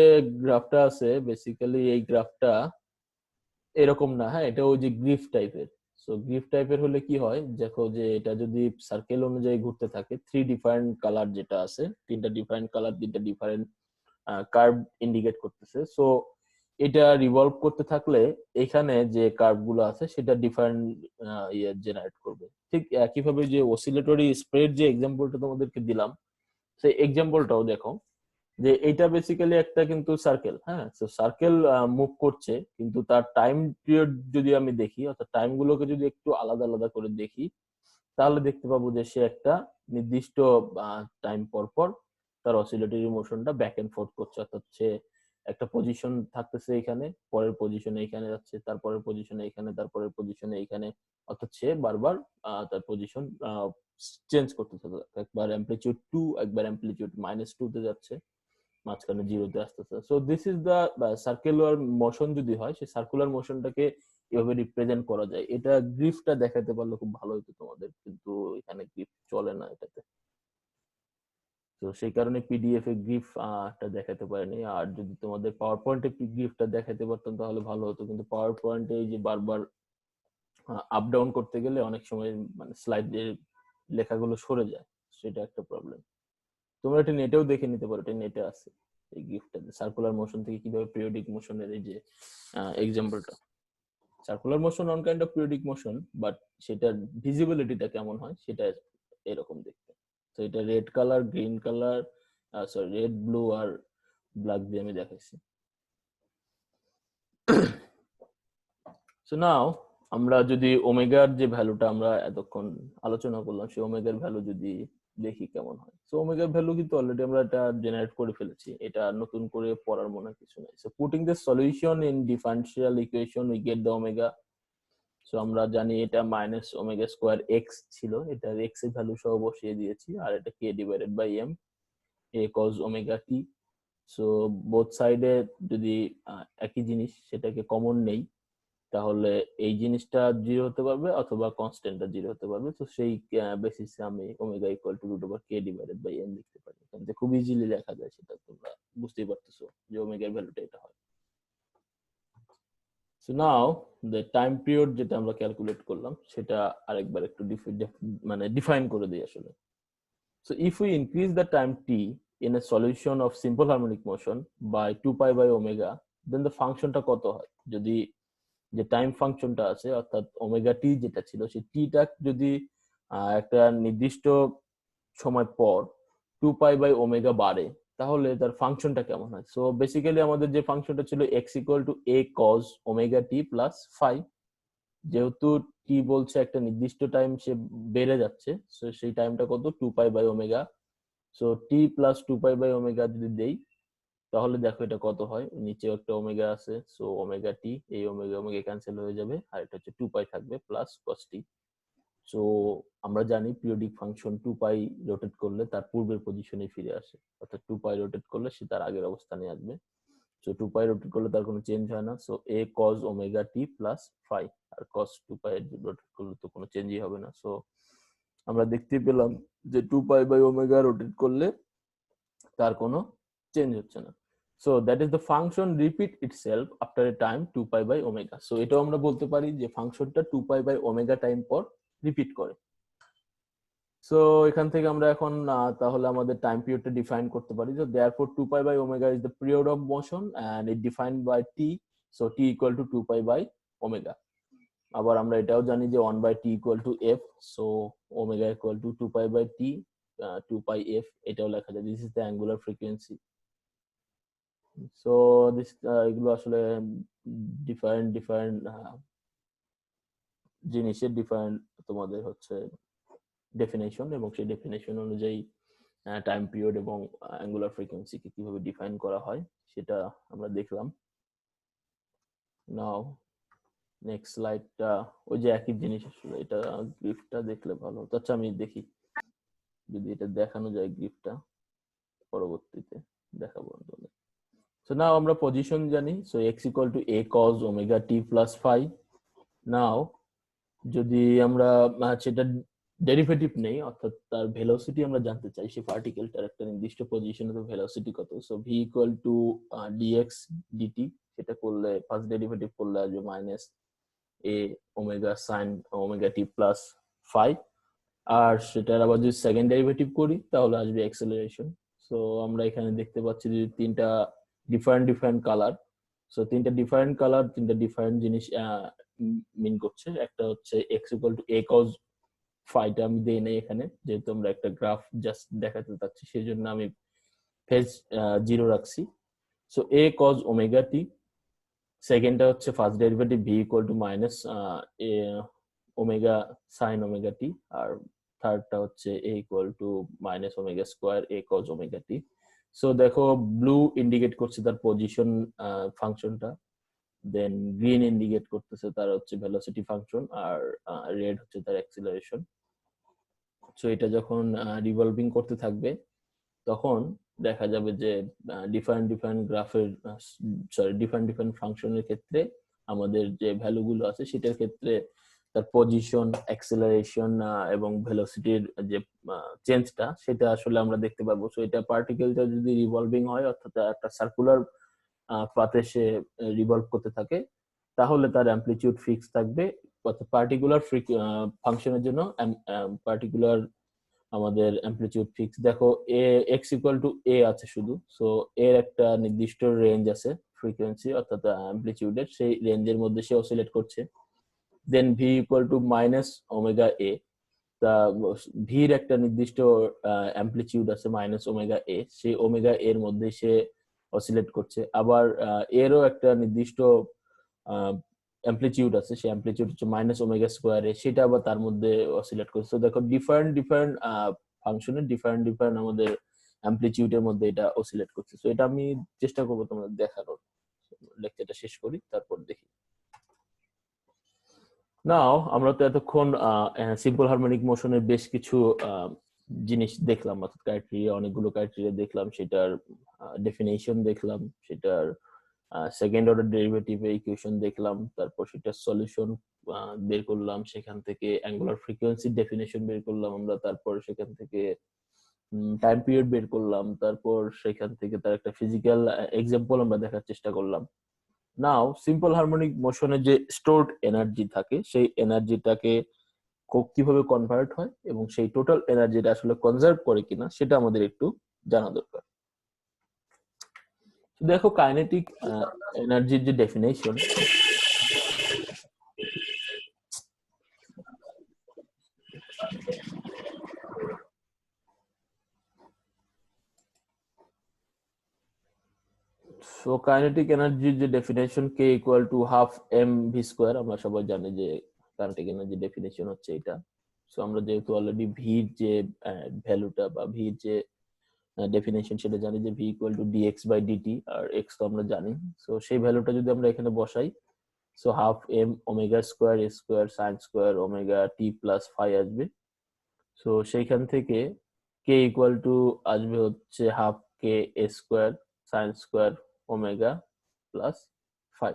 গ্রাফটা আছে, বেসিক্যালি এই গ্রাফটা এরকম না, হ্যাঁ, এটা ওই যে গ্রিফ টাইপের। সো গ্রিফ টাইপের হলে কি হয়, দেখো যে এটা যদি সার্কেল অনুযায়ী ঘুরতে থাকে, থ্রি ডিফারেন্ট কালার যেটা আছে, তিনটা ডিফারেন্ট কালার, তিনটা ডিফারেন্ট কার্ভ ইন্ডিকেট করতেছে। সো এটা রিভলভ করতে থাকলে এখানে যে কার্ভ গুলো আছে সেটা ডিফারেন্ট ইয়ে জেনারেট করবে। ঠিক একইভাবে যে অসিলেটরি স্প্রেড যে এক্সাম্পলটা তোমাদেরকে দিলাম, সেই এক্সাম্পলটাও দেখো যে এইটা বেসিক্যালি একটা কিন্তু সার্কেল, হ্যাঁ, তো সার্কেল মুভ করছে, কিন্তু তার টাইম পিরিয়ড যদি আমি দেখি, অর্থাৎ টাইম গুলোকে যদি একটু আলাদা আলাদা করে দেখি, তাহলে দেখতে পাবো যে সে একটা নির্দিষ্ট টাইম পর পর তার অসিলেটরি মোশনটা ব্যাক এন্ড ফোর্থ করছে। অর্থাৎ সে একটা পজিশন থাকতেছে এখানে, পরের পজিশনে এখানে যাচ্ছে, তারপরের পজিশনে এখানে, তারপরের পজিশনে এখানে, অর্থাৎ সে বারবার তার পজিশন চেঞ্জ করতেছে। একবার অ্যাম্পলিটিউড 2, একবার অ্যাম্পলিটিউড -2 তে যাচ্ছে, মাঝখানে জিরোতে আসতেছে। So this is the circular motion. যদি হয় সেই সার্কুলার মোশনটাকে এভাবে রিপ্রেজেন্ট করা যায়। এটা গ্রিফটা দেখাতে পারলে খুব ভালো হতো তোমাদের, কিন্তু এখানে গ্রিফ চলে না এটাতে। তো সেই কারণে পিডিএফ এ গ্রিফটা দেখাতে পারিনি। আর যদি তোমাদের পাওয়ার পয়েন্টে গ্রিফটা দেখাতে পারতাম তাহলে ভালো হতো, কিন্তু পাওয়ার পয়েন্টে এই যে বারবার আপ ডাউন করতে গেলে অনেক সময় মানে স্লাইডের লেখাগুলো সরে যায়, সেটা একটা প্রবলেম। তোমরা এটা নেটেও দেখে নিতে পারো, এটা নেটে আছে এই গিফটটা, সার্কুলার মোশন থেকে কিভাবে পিরিয়ডিক মোশনের এই যে এক্সাম্পলটা। Circular motion on kind of periodic motion, but সেটার ভিজিবিলিটিটা কেমন হয় সেটা এরকম দেখতে। তো এটা red colour, green colour, sorry red, blue আর ব্ল্যাক দিয়ে আমি দেখাইছি। সো নাও আমরা যদি ওমেগার যে ভ্যালুটা আমরা এতক্ষণ আলোচনা করলাম, সেই ওমেগার ভ্যালু যদি দেখি কেমন হয়। সো ওমেগার ভ্যালু কিন্তু অলরেডি আমরা এটা জেনারেট করে ফেলেছি, এটা নতুন করে পড়ার মনে কিছু নেই। So putting the solution in differential equation we get the omega. So আমরা জানি এটা মাইনাস ওমেগা স্কোয়ার এক্স ছিল, এটা এক্স এর ভ্যালু সহ বসিয়ে দিয়েছি, আর এটা কে divided by M A cos omega T. So both সাইডে যদি একই জিনিস সেটাকে কমন নেই, তাহলে এই জিনিসটা জিরো হতে পারবে অথবা কনস্ট্যান্টটা জিরো হতে পারবে। তো সেই বেসিসে আমি omega equal to root over K divided by M লিখতে পারি। এখান থেকে খুব ইজিলি লেখা যায়, সেটা তোমরা বুঝতেই পারতেছো যে ওমেগার ভ্যালুটা এটা হয়। So now the time period যেটা আমরা ক্যালকুলেট করলাম সেটা আরেকবার একটু মানে ডিফাইন করে দিই আসলে। So if we increase the time T in a solution of simple harmonic motion by 2 pi by omega, then the ফাংশনটা কত হয়। যদি যে টাইম ফাংশনটা আছে অর্থাৎ ওমেগা টি যেটা ছিল সেই টিটা যদি একটা নির্দিষ্ট সময় পর 2π/ω বাড়ে, তাহলে তার ফাংশনটা কেমন হয়? সো বেসিক্যালি আমাদের যে ফাংশনটা ছিল x = a cos ωt + phi, যেহেতু টি বলছে একটা নির্দিষ্ট টাইম সে বেড়ে যাচ্ছে, সো সেই টাইমটা কত? 2π/ω। সো টি প্লাস 2π/ω যদি দেই, তাহলে দেখো এটা কত হয়। নিচেও একটা ওমেগা আছে, সো ওমেগা টি, এই ওমেগা ওমেগা ক্যান্সেল হয়ে যাবে, আর এটা হচ্ছে 2π থাকবে প্লাস cos t। সো আমরা জানি পিরিয়ডিক ফাংশন 2π রোটেট করলে তার পূর্বের পজিশনে ফিরে আসে, অর্থাৎ 2π রোটেট করলে সে তার আগের অবস্থানে আসবে। সো 2π রোটেট করলে তার কোনো চেঞ্জ হয় না, so a cos ωt + phi, আর cos 2π রোটেট করলে তো কোনো চেঞ্জই হবে না। সো আমরা দেখতে পেলাম যে 2π/ω রোটেট করলে তার কোনো চেঞ্জ হচ্ছে না। So that is the function repeat itself after a time 2π/ω। So এটাও আমরা বলতে পারি যে ফাংশনটা 2π/ω টাইম পর রিপিট করে। সো এখান থেকে আমরা এখন তাহলে আমাদের টাইম পিরিয়ডটা ডিফাইন করতে পারি। So therefore 2π/ω is the period of motion and it defined by t. So t = 2π/ω। আবার আমরা এটাও জানি যে 1/t = f। So ω = 2π/t, 2πf এটাও লেখা যায়। This is the angular frequency. So this এগুলো আসলে ডিফারেন্ট জিনিসের ডিফারেন্ট তোমাদের হচ্ছে ডেফিনেশন, এবং সেই ডেফিনেশন অনুযায়ী টাইম পিরিয়ড এবং অ্যাঙ্গুলার ফ্রিকোয়েন্সিকে কিভাবে ডিফাইন করা হয় সেটা আমরা দেখলাম। নাও নেক্সট স্লাইডটা ওই যে একই জিনিস, আসলে এটা গ্রিফটা দেখলে ভালো হতো। আচ্ছা আমি দেখি যদি এটা দেখানো যায়, গ্রিফটা পরবর্তীতে দেখাবো। সো নাও আমরা পজিশন জানি। So x = a cos ωt + phi। নাও যদি আমরা সেটা ডেরিভেটিভ নেই, অর্থাৎ তার ভেলোসিটি আমরা জানতে চাই, সেই পার্টিকেলটার একটা নির্দিষ্ট পজিশনে তো ভেলোসিটি কত। সো v = dx dt, সেটা করলে ফার্স্ট ডেরিভেটিভ করলে আসবে -a omega sin ωt + phi। আর সেটার আবার যদি সেকেন্ড ডেরিভেটিভ করি তাহলে আসবে অ্যাক্সেলারেশন। সো আমরা এখানে দেখতে পাচ্ছি যে তিনটা ডিফারেন্ট কালার। সো তিনটা ডিফারেন্ট জিনিস মিন করছে। একটা হচ্ছে x = a cos phi, টা আমি দেই নাই এখানে, যেহেতু আমরা একটা গ্রাফ জাস্ট দেখাতে চাচ্ছি, সেই জন্য আমি ফেজ 0 রাখছি। সো a cos ωt, সেকেন্ডটা হচ্ছে first derivative v - a omega sin ωt, আর থার্ডটা হচ্ছে a - ω² a cos ωt। So দেখো ব্লু ইন্ডিকেট করছে তার পজিশন ফাংশনটা, দেন গ্রিন ইন্ডিকেট করতেছে তার হচ্ছে ভেলোসিটি ফাংশন, আর রেড হচ্ছে তার অ্যাক্সিলারেশন। সো এটা যখন রিভলভিং করতে থাকবে তখন দেখা যাবে যে ডিফারেন্ট গ্রাফের ডিফারেন্ট ফাংশনের ক্ষেত্রে আমাদের যে ভ্যালুগুলো আছে সেটার ক্ষেত্রে তার পজিশন, অ্যাক্সেলারেশন এবং ভেলোসিটির যে চেঞ্জটা, সেটা আসলে আমরা দেখতে পাবো। সো এটা পার্টিকেলটা যদি রিভলভিং হয়, অর্থাৎ একটা সার্কুলার পাথে সে রিভলভ করতে থাকে, তাহলে তার অ্যামপ্লিটিউড ফিক্স থাকবে। অর্থাৎ পার্টিকুলার ফাংশনের জন্য পার্টিকুলার আমাদের অ্যামপ্লিটিউড ফিক্স। দেখো x = a আছে শুধু, সো এর একটা নির্দিষ্ট রেঞ্জ আছে ফ্রিকোয়েন্সি অর্থাৎ অ্যামপ্লিটিউডের, সেই রেঞ্জের মধ্যে সে অসিলেট করছে। দেন v = -ωa, তা ভির একটা নির্দিষ্ট অ্যামপ্লিটিউড আছে -ωa, সেই ওমেগা এর মধ্যে সে অসিলেট করছে। আবার এরও একটা নির্দিষ্ট অ্যামপ্লিটিউড আছে, সেই অ্যামপ্লিটিউড হচ্ছে -ω², সেটা আবার তার মধ্যে অসিলেট করছে। তো দেখো ডিফারেন্ট ফাংশনে ডিফারেন্ট আমাদের অ্যামপ্লিটিউডের মধ্যে এটা অসিলেট করছে। তো এটা আমি চেষ্টা করবো তোমাদের দেখানোর। লেকচারটা শেষ করি, তারপর দেখি। নাও আমরা তো এতক্ষণ সিম্পল হারমোনিক মোশনের বেশ কিছু জিনিস দেখলাম, অর্থাৎ ক্রাইটেরিয়া, অনেকগুলো ক্রাইটেরিয়া দেখলাম, সেটার ডেফিনেশন দেখলাম, সেটার সেকেন্ড অর্ডার ডেরিভেটিভ ইকুয়েশন দেখলাম, তারপর সেটার সলিউশন বের করলাম, সেখান থেকে অ্যাঙ্গুলার ফ্রিকোয়েন্সির ডেফিনেশন বের করলাম আমরা, তারপর সেখান থেকে টাইম পিরিয়ড বের করলাম, তারপর সেখান থেকে তার একটা ফিজিক্যাল এক্সাম্পল আমরা দেখার চেষ্টা করলাম। নাও সিম্পল হারমোনিক মোশনে যে স্টোরড এনার্জি থাকে, সেই এনার্জিটাকে কিভাবে কনভার্ট হয় এবং সেই টোটাল এনার্জিটা আসলে কনজার্ভ করে কিনা সেটা আমাদের একটু জানা দরকার। দেখো কাইনেটিক এনার্জির যে ডেফিনেশন, সো কাইনেটিক এনার্জির যে definition k equal to half M V square, আমরা সবাই জানি যে কাইনেটিক এনার্জি ডেফিনেশন হচ্ছে এটা। সো আমরা যেহেতু অলরেডি ভির যে ভ্যালুটা বা ভির যে ডেফিনেশন সেটা জানি যে V equal to dx by DT, আর এক্স তো আমরা জানি। সো সেই ভ্যালুটা যদি আমরা এখানে বসাই, so half m omega square a square sine square omega T plus phi আসবে। সো সেইখান থেকে কে ইকুয়াল টু আসবে হচ্ছে half k a square sine square omega plus phi.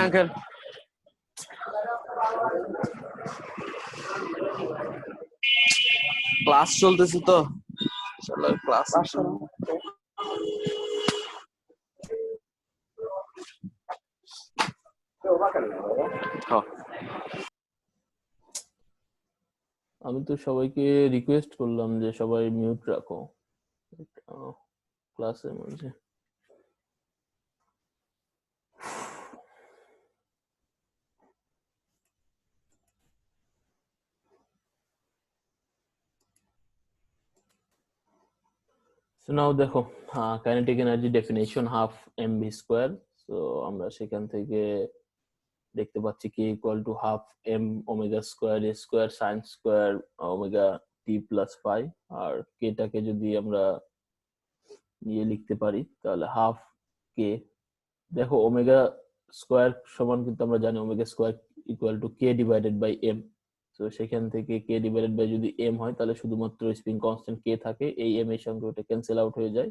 Uncle class চলতেছে তো ক্লাস আমি তো সবাইকে রিকোয়েস্ট করলাম যে সবাই মিউট রাখো ক্লাসের মধ্যে। So now দেখো kinetic energy definition half M V square. So আমরা সেখান থেকে দেখতে পাচ্ছি k equal to half m omega square a square sine square omega T plus phi. আর কেটাকে যদি আমরা লিখতে পারি তাহলে হাফ কে, দেখো ওমেগা স্কোয়ার সমান কিন্তু আমরা জানি omega square equal to K divided by M. তো সেখান থেকে কে ডিভাইডেড বাই যদি এম হয় তাহলে শুধুমাত্র স্প্রিং কনস্ট্যান্ট কে থাকে, এই এম এর সঙ্গে ওটা ক্যান্সেল আউট হয়ে যায়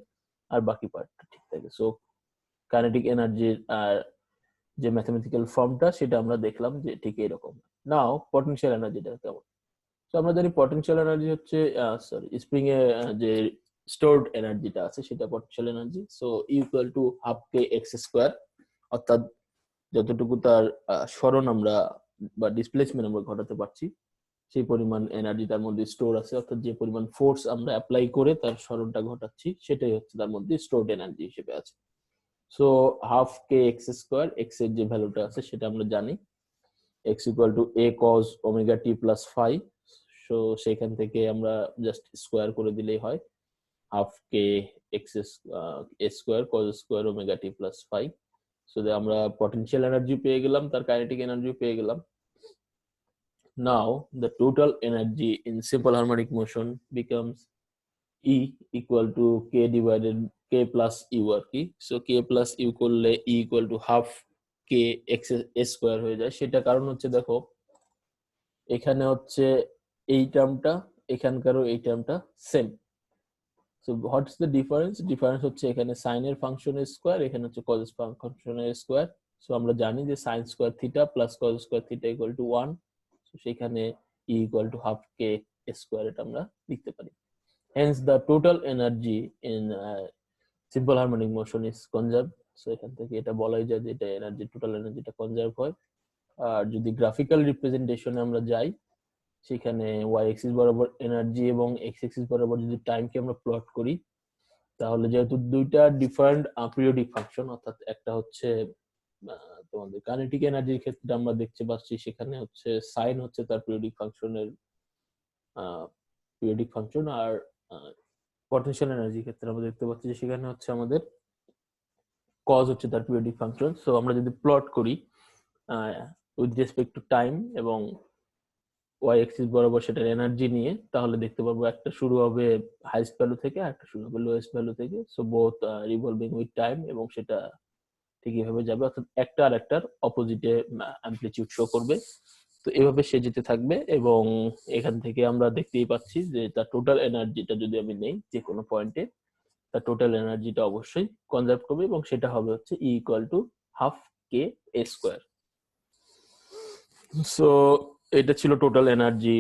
আর বাকি পার্টটা ঠিক থাকে। সো কাইনেটিক এনার্জির যে ম্যাথমেটিক্যাল ফর্মটা সেটা আমরা দেখলাম যে ঠিক এরকম। নাও পটেনশিয়াল এনার্জিটা কেমন? তো আমরা জানি পটেনশিয়াল এনার্জি হচ্ছে স্প্রিং এ যে স্টোরড এনার্জিটা আছে সেটা potential energy. So equal to half K x square, অর্থাৎ যতটুকু তার সরণ আমরা বা ডিসপ্লেসমেন্ট আমরা ঘটাতে পারছি সেই পরিমাণ এনার্জি তার মধ্যে স্টোর আছে, অর্থাৎ যে পরিমাণ ফোর্স আমরা অ্যাপ্লাই করে তার সরণটা ঘটাচ্ছি সেটাই হচ্ছে তার মধ্যে স্টোরড এনার্জি হিসেবে আছে। সো হাফ কে এক্স স্কোয়ার, এক্স এর যে ভ্যালুটা আছে সেটা আমরা জানি x equal to A cos omega T plus phi. So সেখান থেকে আমরা জাস্ট স্কোয়ার করে দিলেই হয় হাফ কে x square cos square omega টি প্লাস ফাই। সো আমরা পটেনশিয়াল এনার্জি পেয়ে গেলাম, তার কাইনেটিক এনার্জি পেয়ে গেলাম। Now the total energy in simple harmonic motion becomes E equal to k divided k plus u আর কি। সো k plus u করলে E equal to half k x square হয়ে যায়। সেটা কারণ হচ্ছে দেখো এখানে হচ্ছে এই টার্মটা এখানকারও এই টার্মটা same. So what's the difference? Difference হচ্ছে এখানে সাইনের ফাংশনের স্কোয়ার, এখানে হচ্ছে কজ ফাংশনের স্কোয়ার। সো আমরা জানি যে sine square theta plus cos square theta equal to 1। So সেখানে e equal to half K square এটা আমরা লিখতে পারি। Hence the total energy in simple harmonic motion is conserve. So এখান থেকে এটা বলাই যায় যে এটা এনার্জি টোটাল এনার্জিটা কনজার্ভ হয়। আর যদি গ্রাফিক্যাল রিপ্রেজেন্টেশনে আমরা যাই সেখানে ওয়াই এক্সিস বরাবর এনার্জি এবং এক্স এক্সিস বরাবর যদি টাইমকে আমরা প্লট করি তাহলে যেহেতু দুইটা ডিফারেন্ট পিরিয়ডিক ফাংশন, অর্থাৎ একটা হচ্ছে তোমাদের কাইনেটিক এনার্জির ক্ষেত্রে আমরা দেখতে পাচ্ছি সেখানে হচ্ছে সাইন হচ্ছে তার পিরিয়ডিক ফাংশনের পিরিয়ডিক ফাংশন, আর পটেনশিয়াল এনার্জির ক্ষেত্রে আমরা দেখতে পাচ্ছি যে সেখানে হচ্ছে আমাদের কজ হচ্ছে তার পিরিয়ডিক ফাংশন। সো আমরা যদি প্লট করি উইথ রেসপেক্ট টু টাইম এবং ওয়াই এক্সিস বরাবর সেটার এনার্জি নিয়ে, তাহলে দেখতে পাবো একটা শুরু হবে হাইস্ট ভ্যালু থেকে আর একটা শুরু হবে লোয়েস্ট ভ্যালু থেকে। So both revolving with time এবং সেটা ঠিক এইভাবে যাবে, অর্থাৎ একটা আর একটার অপোজিটে অ্যামপ্লিটিউড শো করবে। তো এভাবে সে যেতে থাকবে এবং এখান থেকে আমরা দেখতেই পাচ্ছি যে তার টোটাল এনার্জিটা যদি আমি নেই যে কোনো পয়েন্টে, তার টোটাল এনার্জিটা অবশ্যই কনজার্ভ করবে এবং সেটা হবে হচ্ছে ই equal to half k a square. So এটা ছিল total energy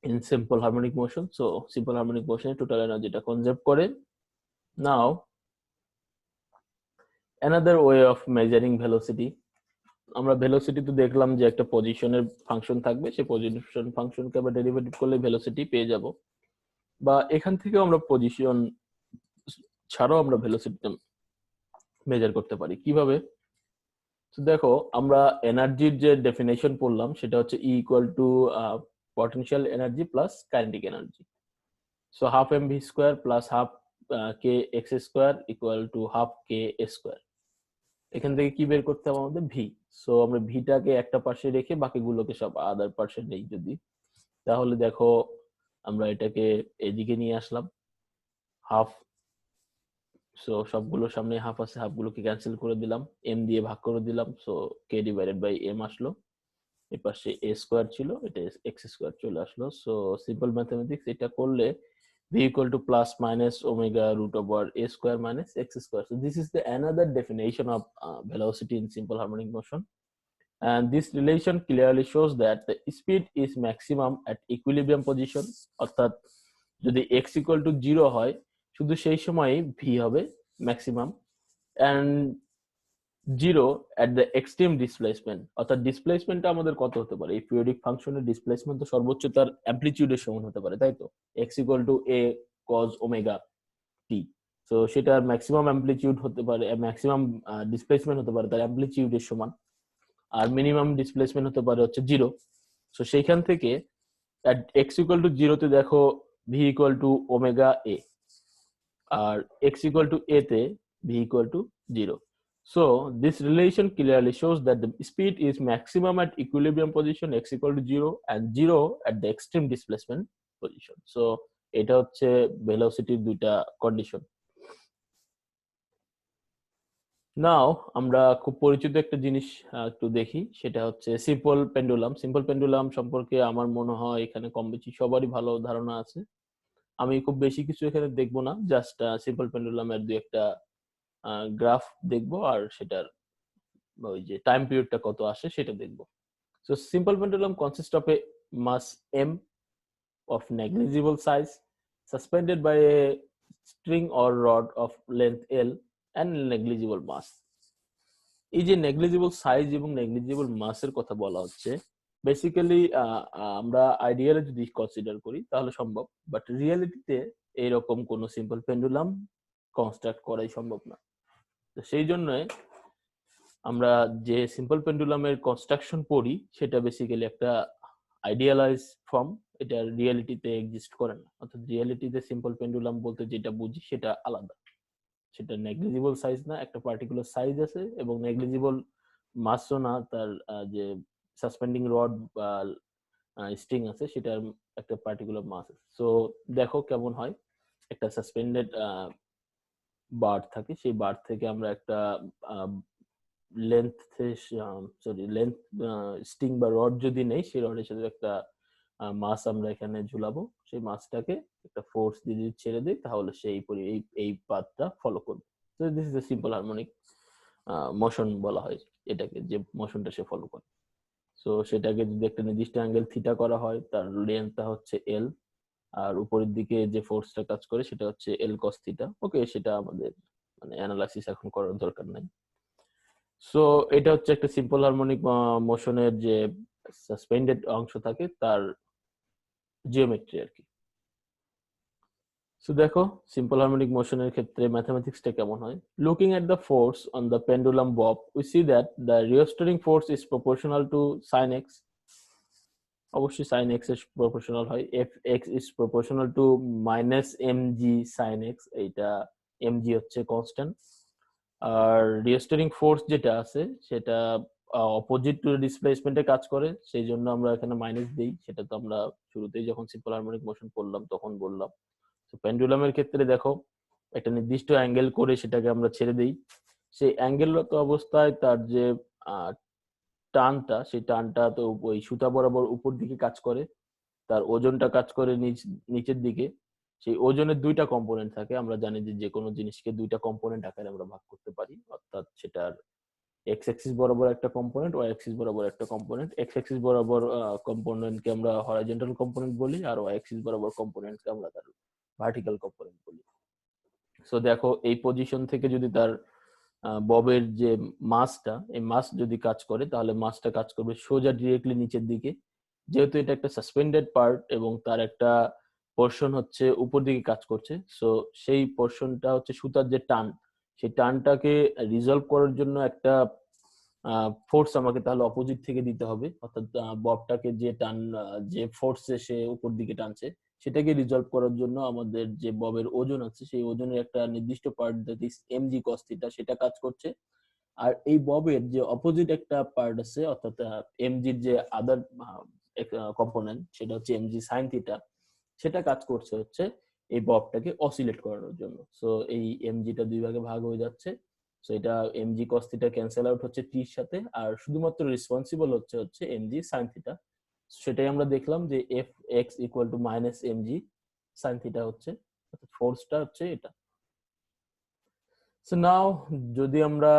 in simple harmonic motion. So simple harmonic মোশনে টোটাল এনার্জিটা কনজার্ভ করে। Now another way of measuring velocity, আমরা ভেলোসিটি তো দেখলাম যে একটা পজিশনের ফাংশন থাকবে, সেই পজিশন ফাংশনকে আবার ডেরিভেটিভ করলে ভেলোসিটি পেয়ে যাব, বা এখান থেকে আমরা পজিশন ছাড়াও আমরা ভেলোসিটি মেজার করতে পারি। কিভাবে? তো দেখো আমরা এনার্জির যে ডেফিনেশন পড়লাম সেটা হচ্ছে ই equal to potential energy plus kinetic energy. So half M V square plus half K x square equal to half K square. এখান থেকে কি বের করতে হবে আমাদের? ভি। সো আমরা ভিটাকে একটা পাশে রেখে বাকিগুলোকে সব আদার পাশে নেই যদি, তাহলে দেখো আমরা এটাকে এদিকে নিয়ে আসলাম হাফ। সো সবগুলোর সামনে হাফ আছে, হাফগুলোকে ক্যান্সেল করে দিলাম, এম দিয়ে ভাগ করে দিলাম, so K divided by M আসলো। এর পাশে এ স্কোয়ার ছিল, এটা এক্স স্কোয়ার চলে আসলো। সো সিম্পল ম্যাথমেটিক্স এটা করলে v equal to plus minus omega root over a square minus x square. So this is the another definition of velocity in simple harmonic motion, and this relation clearly shows that the speed is maximum at equilibrium position. অর্থাৎ যদি x equal to 0 হয় শুধু সেই সময়ই v হবে maximum, and 0 at the extreme displacement. অর্থাৎ ডিসপ্লেসমেন্টটা আমাদের কত হতে পারে? এই পিরিয়ডিক ফাংশনের ডিসপ্লেসমেন্ট তো সর্বোচ্চ তার অ্যামপ্লিটিউডের সমান হতে পারে, তাই তো? x equal to a cos omega t, so সেটার ম্যাক্সিমাম অ্যামপ্লিটিউড হতে পারে, ম্যাক্সিমাম ডিসপ্লেসমেন্ট হতে পারে তার অ্যামপ্লিটিউডের সমান, আর মিনিমাম ডিসপ্লেসমেন্ট হতে পারে হচ্ছে 0। সো সেইখান থেকে at x equal to 0 তে দেখো v equal to omega a, R x equal to a তে v equal to 0. So this relation clearly shows that the speed is maximum at equilibrium position x equal to 0 and 0 at the extreme displacement position. So এটা হচ্ছে ভেলোসিটির দুইটা condition. নাও আমরা খুব পরিচিত একটা জিনিস একটু দেখি, সেটা হচ্ছে সিম্পল পেন্ডুলাম। সিম্পল পেন্ডুলাম সম্পর্কে আমার মনে হয় এখানে কম বেশি সবারই ভালো ধারণা আছে। আমি খুব বেশি কিছু এখানে দেখবো না, জাস্ট সিম্পল পেন্ডুলামের দুই একটা গ্রাফ দেখবো আর সেটার ওই যে টাইম পিরিয়ডটা কত আসে সেটা দেখবো। So simple pendulum consist of a mass m of negligible size suspended by a string or rod of length L and negligible mass. এই যে নেগলিজিবল সাইজ এবং নেগলিজিবল মাসের কথা বলা হচ্ছে, বেসিক্যালি আমরা আইডিয়ালে যদি কনসিডার করি তাহলে সম্ভব, বাট রিয়েলিটিতে এইরকম কোনো সিম্পল পেন্ডুলাম কনস্ট্রাক্ট করাই সম্ভব না। তো সেই জন্য আমরা যে সিম্পল পেন্ডুলামের কনস্ট্রাকশন পড়ি সেটা বেসিক্যালি একটা আইডিয়ালাইজ ফর্ম, এটা রিয়েলিটিতে এক্সিস্ট করে না। অর্থাৎ রিয়েলিটিতে সিম্পল পেন্ডুলাম বলতে যেটা বুঝি সেটা আলাদা, সেটা নেগলিজিবল সাইজ না, একটা পার্টিকুলার সাইজ আছে এবং নেগলিজিবল মাসও না, তার যে সাসপেন্ডিং রড বা স্ট্রিং আছে সেটার একটা পার্টিকুলার মাস আছে। সো দেখো কেমন হয়, একটা সাসপেন্ডেড বার্ড থাকে, সেই বার্ড থেকে আমরা একটা লেন্থ স্ট্রিং বা রড যদি নেই, সেই রডের সাথে একটা মাস আমরা এখানে ঝুলাবো, সেই মাসটাকে একটা ফোর্স দিয়ে যদি ছেড়ে দিই তাহলে সেই এই পাথটা ফলো করবে। So this is a simple harmonic motion বলা হয় এটাকে, যে মোশনটা সে ফলো করে। সো সেটাকে যদি একটা নির্দিষ্ট অ্যাঙ্গেল থিটা করা হয়, তার লেন্থটা হচ্ছে এল, আর উপরের দিকে যে ফোর্সটা কাজ করে সেটা হচ্ছে এল কস থিটা। ওকে, সেটা আমাদের মানে অ্যানালাইসিস এখন করার দরকার নাই। সো এটা হচ্ছে একটা সিম্পল হারমোনিক মোশনের যে সাসপেন্ডেড অংশ থাকে তার জিওমেট্রি আর কি। সো দেখো সিম্পল হারমোনিক মোশনের ক্ষেত্রে ম্যাথমেটিক্সটা কেমন হয়। Looking at the force on the pendulum bob, we see that the restoring force is proportional to sine x. অবশ্যই সাইন এক্স এর প্রপোর্শনাল হয়। F x is proportional to minus m g sine x, এইটা m g হচ্ছে constant. আর রিওস্টারিং force যেটা আছে সেটা opposite to ডিসপ্লেসমেন্টে কাজ করে, সেই জন্য আমরা এখানে মাইনাস দিই। সেটা তো আমরা শুরুতেই যখন সিম্পল হারমোনিক মোশন পড়লাম তখন বললাম। তো পেন্ডুলামের ক্ষেত্রে দেখো একটা নির্দিষ্ট অ্যাঙ্গেল করে সেটাকে আমরা ছেড়ে দিই, সেই অ্যাঙ্গেলরত অবস্থায় তার যে টানটা, সেই টানটা তো ওই সুতা বরাবর উপর দিকে কাজ করে, তার ওজনটা কাজ করে নিচের দিকে। সেই ওজনের দুইটা কম্পোনেন্ট থাকে, আমরা জানি যে কোনো জিনিসকে দুইটা কম্পোনেন্ট আকারে আমরা ভাগ করতে পারি, অর্থাৎ সেটার এক্স অ্যাক্সিস বরাবর একটা কম্পোনেন্ট, ওয়াই অ্যাক্সিস বরাবর একটা কম্পোনেন্ট। এক্স অ্যাক্সিস বরাবর কম্পোনেন্টকে আমরা হরাইজন্টাল কম্পোনেন্ট বলি, আর ওয়াই অ্যাক্সিস বরাবর কম্পোনেন্টকে আমরা তার ভার্টিক্যাল কম্পোনেন্ট বলি। সো দেখো এই পজিশন থেকে যদি তার ববের যে মাসটা, এই মাস যদি কাজ করে তাহলে মাসটা কাজ করবে সোজা ডিরেক্টলি নিচের দিকে, যেহেতু এটা একটা সাসপেন্ডেড পার্ট এবং তার একটা পোর্শন হচ্ছে উপর দিকে কাজ করছে। সো সেই পোর্শনটা হচ্ছে সুতার যে টান, সেই টানটাকে রিজলভ করার জন্য একটা ফোর্স আমাকে তাহলে অপোজিট থেকে দিতে হবে, অর্থাৎ ববটাকে যে টান, যে ফোর্সে সে উপর দিকে টানছে সেটাকে রিজলভ করার জন্য আমাদের যে ববের ওজন আছে সেই ওজনের একটা নির্দিষ্ট part that is mg cos theta সেটা কাজ করছে। আর এই ববের যে অপোজিট একটা পার্ট আছে অর্থাৎ mg যে আদার কম্পোনেন্ট সেটা হচ্ছে mg sin থিটা, সেটা কাজ করছে হচ্ছে এই ববটাকে অসিলেট করানোর জন্য। সো এই mgটা দুই ভাগে ভাগ হয়ে যাচ্ছে। সো এটা mg cos theta cancel out হচ্ছে t এর সাথে, আর শুধুমাত্র রেসপন্সিবল হচ্ছে mg sin থিটা। সেটাই আমরা দেখলাম যে fx equal to minus mg sin theta হচ্ছে, অর্থাৎ ফোর্সটা হচ্ছে এটা। সো নাও যদি আমরা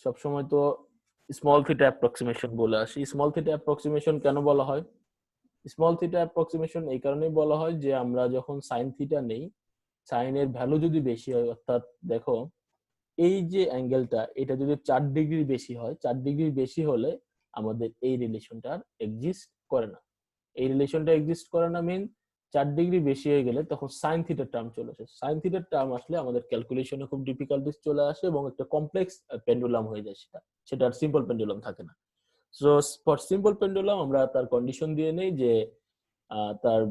সবসময় তো স্মল থিটা অ্যাপ্রক্সিমেশন বলে আসি, স্মল থিটা অ্যাপ্রক্সিমেশন কেন বলা হয়? স্মল থিটা অ্যাপ্রক্সিমেশন এই কারণেই বলা হয় যে আমরা যখন সাইন থিটা নেই, সাইনের ভ্যালু যদি বেশি হয়, অর্থাৎ দেখো এই যে অ্যাঙ্গেলটা এটা যদি 4 ডিগ্রি বেশি হয়, 4 ডিগ্রি বেশি হলে আমাদের এই রিলেশনটা আর এক্সিস্ট করে না। এই রিলেশনটা এক্সিস্ট করে না মিন 4 ডিগ্রি বেশি হয়ে গেলে তখন সাইন থিটার টার্ম চলে আসে। সাইন থিটার টার্ম আসলে আমাদের ক্যালকুলেশনে খুব ডিফিকাল্টিস চলে আসে এবং একটা কমপ্লেক্স পেন্ডুলাম হয়ে যায়, সেটা আর সিম্পল পেন্ডুলাম থাকে না। সো ফর সিম্পল পেন্ডুলাম আমরা তার কন্ডিশন দিয়ে নেই যে তার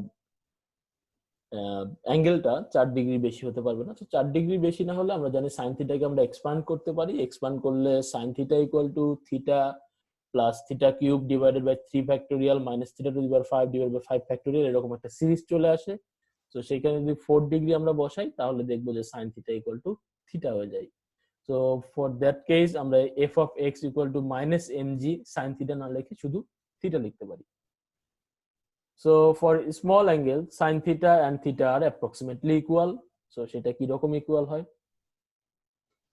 অ্যাঙ্গেলটা 4 ডিগ্রি বেশি হতে পারবে না। তো 4 ডিগ্রি বেশি না হলে আমরা জানি সাইন থিটাকে আমরা এক্সপ্যান্ড করতে পারি। এক্সপ্যান্ড করলে sine theta equal to theta plus theta cube divided by 3 factorial minus theta to the power 5 divided by 5 factorial, এরকম একটা সিরিজ চলে আসে। তো সেইখানে যদি 4 ডিগ্রি আমরা বসাই তাহলে দেখবো যে sign theta equal to theta হয়ে যায়। সো ফর দ্যাট কেস আমরা F of x equal to minus MG sine theta না লিখে শুধু থিটা লিখতে পারি। So for small angle sin theta and theta are approximately equal. So সেটা কি রকম ইকুয়াল হয়?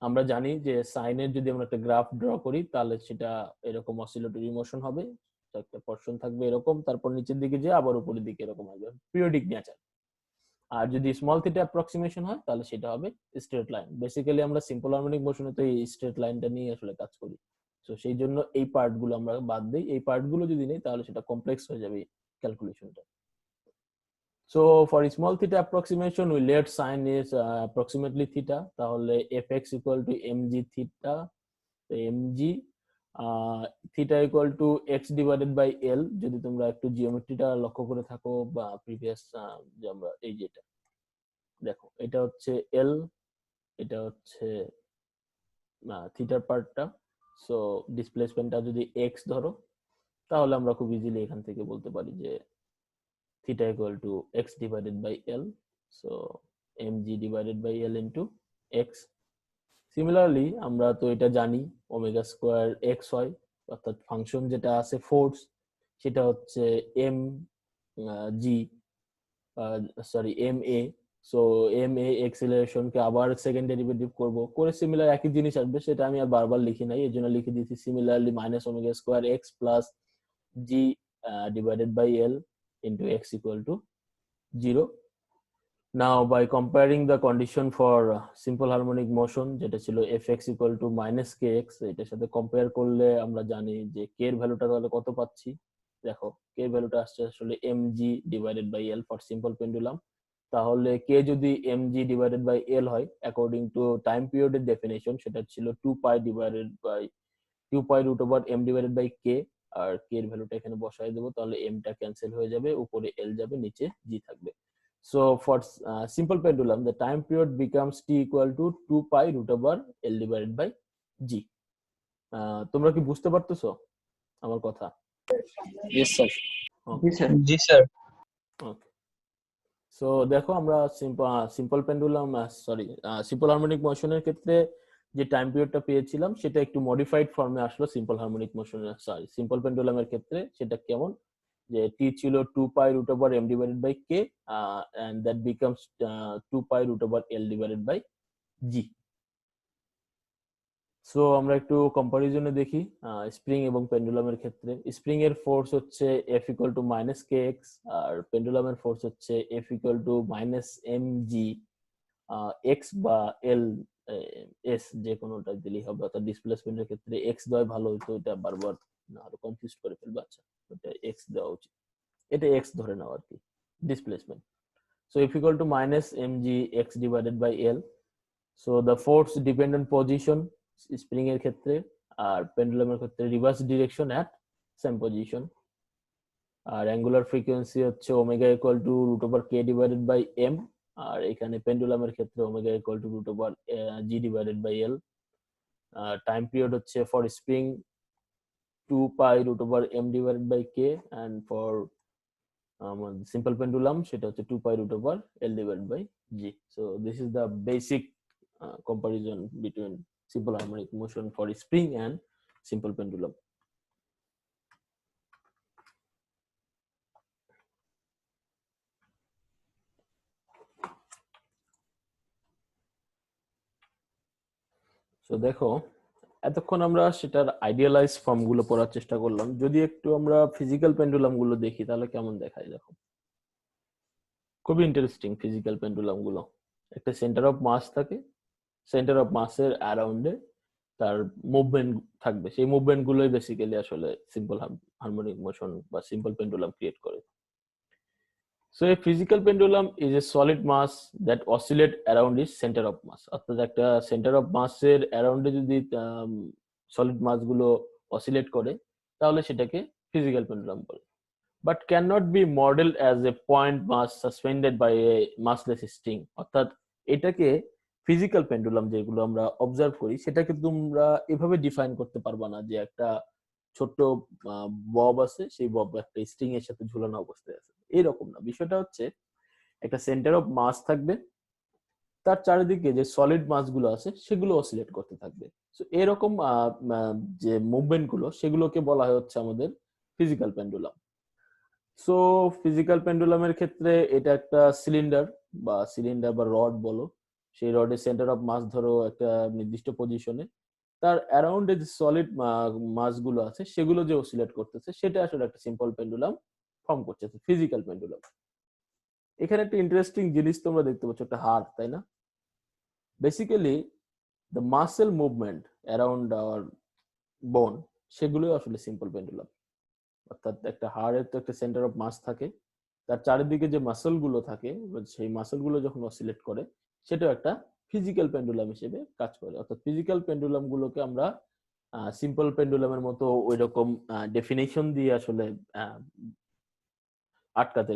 আমরা জানি যে সাইনের যদি আমরা একটা গ্রাফ ড্র করি তাহলে সেটা এরকম অসিলেটরি মোশন হবে, একটা পোরশন থাকবে এরকম, তারপর নিচের দিকে যে আবার উপরের দিকে এরকম হবে, পিরিয়ডিক নেচার। আর যদি স্মল থিটা অ্যাপ্রক্সিমেশন হয় তাহলে সেটা হবে স্ট্রেট লাইন। বেসিক্যালি আমরা সিম্পল হারমোনিক মোশনে তো এই স্ট্রেট লাইনটা নিয়ে আসলে কাজ করি। সো সেই জন্য এই পার্টগুলো আমরা বাদ দেই। এই পার্টগুলো যদি নেই তাহলে সেটা কমপ্লেক্স হয়ে যাবে ক্যালকুলেশনটা। So for small theta approximation we let sin is approximately theta, তাহলে fx equal to mg theta, mg theta equal to x divided by l। যদি তোমরা একটু জিওমেট্রিটা লক্ষ্য করে থাকো বা প্রিভিয়াস যে আমরা এই যেটা দেখো এটা হচ্ছে l, এটা হচ্ছে থিটার পার্টটা। সো ডিসপ্লেসমেন্টটা যদি x ধরো তাহলে আমরা খুব ইজিলি এখান থেকে বলতে পারি যে theta equal to x divided by L. So mg divided by L into x. Similarly আমরা তো এটা জানি ওমেগা স্কয়ার x হয়, অর্থাৎ ফাংশন যেটা আছে ফোর্স সেটা হচ্ছে mg ma। So ma acceleration কে আবার সেকেন্ড ডেরিভেটিভ করব করে সিমিলার একই জিনিস আসবে, সেটা আমি আর বারবার লিখি নাই, এর জন্য লিখে দিয়েছি similarly minus omega square x plus g divided by L into x equal to 0. Now by comparing the condition for simple harmonic motion যেটা ছিল fx equal to minus kx, এটার সাথে কম্পেয়ার করলে আমরা জানি যে k এর ভ্যালুটা তাহলে কত পাচ্ছি। দেখো k এর ভ্যালুটা আসছে আসলে mg divided by L for simple pendulum। তাহলে k যদি mg divided by L হয় according to time period এর definition সেটা ছিল 2 pi divided by 2 pi root over m divided by k, R k এর ভ্যালুটা এখানে বসাই দেব, তাহলে m টা ক্যান্সেল হয়ে যাবে, উপরে l যাবে, নিচে g থাকবে। So for simple pendulum the time period becomes t equal to 2 pi root over l divided by g. তোমরা কি বুঝতে পারতেছো আমার কথা? Yes sir. জি স্যার। জি স্যার। ওকে, সো দেখো আমরা সিম্পল পেন্ডুলাম সিম্পল হারমোনিক মোশনের ক্ষেত্রে যে টাইম পিরিয়ডটা পেয়েছিলাম সেটা একটু মডিফাইড ফর্মে আসলো সিম্পল হারমোনিক মোশনের সিম্পল পেন্ডুলামের ক্ষেত্রে। সেটা কেমন, যে টি ছিল 2 pi root over m divided by k and that becomes 2 pi root over l divided by g. So আমরা একটু কম্পারিজনে দেখি স্প্রিং এবং পেন্ডুলামের ক্ষেত্রে। স্প্রিং এর ফোর্স হচ্ছে F equal to minus kx আর পেন্ডুলামের ফোর্স হচ্ছে F equal to minus mg x বা l s যে কোনোটা দিলেই হবে, অর্থাৎ ডিসপ্লেসমেন্টের ক্ষেত্রে x দেওয়া ভালো হতো, এটা বারবার না আরো কনফিউজ করে ফেলবে। আচ্ছা এটা x দেওয়া উচিত, এটা x ধরে নাও আর কি displacement. So F equal to minus mg x divided by l. So the force dependent position spring এর ক্ষেত্রে আর পেন্ডুলামের ক্ষেত্রে reverse direction at same position. আর অ্যাঙ্গুলার ফ্রিকোয়েন্সি হচ্ছে omega equal to root over K divided by m, আর এখানে পেন্ডুলামের ক্ষেত্রে omega equal to root over g divided by l. Time period হচ্ছে for spring 2 pi root over m divided by k, and for simple pendulum সেটা হচ্ছে 2 pi root over L divided by G. So this is the basic comparison between simple harmonic motion for spring and simple pendulum. So দেখো এতক্ষণ আমরা সেটার idealise form গুলো পড়ার চেষ্টা করলাম। যদি একটু আমরা ফিজিক্যাল পেন্ডুলাম গুলো দেখি তাহলে কেমন দেখায় দেখো। খুবই ইন্টারেস্টিং ফিজিক্যাল পেন্ডুলাম গুলো। একটা সেন্টার অফ মাস থাকে, সেন্টার অফ মাসের অ্যারাউন্ডে তার মুভমেন্ট থাকবে, সেই মুভমেন্ট গুলোই বেসিক্যালি আসলে সিম্পল হারমোনিক মোশন বা সিম্পল পেন্ডুলাম ক্রিয়েট করে। So a physical pendulum is a solid mass that oscillate around is centre of mass. অর্থাৎ একটা সেন্টার অফ মাসের অ্যারাউন্ডে যদি সলিড মাস গুলো অসিলেট করে তাহলে সেটাকে ফিজিক্যাল পেন্ডুলাম বলে। But can not be modelled as a point mass suspended by a massless string. অর্থাৎ এটাকে ফিজিক্যাল পেন্ডুলাম যেগুলো আমরা অবজার্ভ করি সেটাকে তোমরা এভাবে ডিফাইন করতে পারবা না যে একটা ছোট্ট বব আছে, সেই বব একটা স্ট্রিং এর সাথে ঝুলানো অবস্থায় আছে, এরকম না। বিষয়টা হচ্ছে একটা সেন্টার অফ মাস থাকবে, তার চারিদিকে যে সলিড মাস গুলো আছে সেগুলো অসিলেট করতে থাকবে। সো এরকম যে মুভমেন্ট গুলো সেগুলোকে বলা হয় হচ্ছে আমাদের ফিজিক্যাল পেন্ডুলাম। সো ফিজিক্যাল পেন্ডুলামের ক্ষেত্রে এটা একটা সিলিন্ডার বা রড বলো, সেই রডের সেন্টার অফ মাস ধরো একটা নির্দিষ্ট পজিশনে, তার অ্যারাউন্ডে যে সলিড মাস গুলো আছে সেগুলো যে অসিলেট করতেছে সেটা আসলে একটা সিম্পল পেন্ডুলাম ফর্ম করছে, ফিজিক্যাল পেন্ডুলাম। এখানে একটা ইন্টারেস্টিং জিনিস তোমরা দেখতে পাচ্ছ, একটা হাড়, তাই না? Basically the muscle movement around our bone সেগুলোই আসলে সিম্পল পেন্ডুলাম। অর্থাৎ একটা হাড়ের তো একটা সেন্টার অফ মাস থাকে, তার চারিদিকে যে মাসল গুলো থাকে সেই মাসল গুলো যখন অসিলেট করে সেটাও একটা ফিজিক্যাল পেন্ডুলাম হিসেবে কাজ করে। অর্থাৎ ফিজিক্যাল পেন্ডুলাম গুলোকে আমরা সিম্পল পেন্ডুলামের মতো ওই রকম ডেফিনেশন দিয়ে আসলে আটকাতে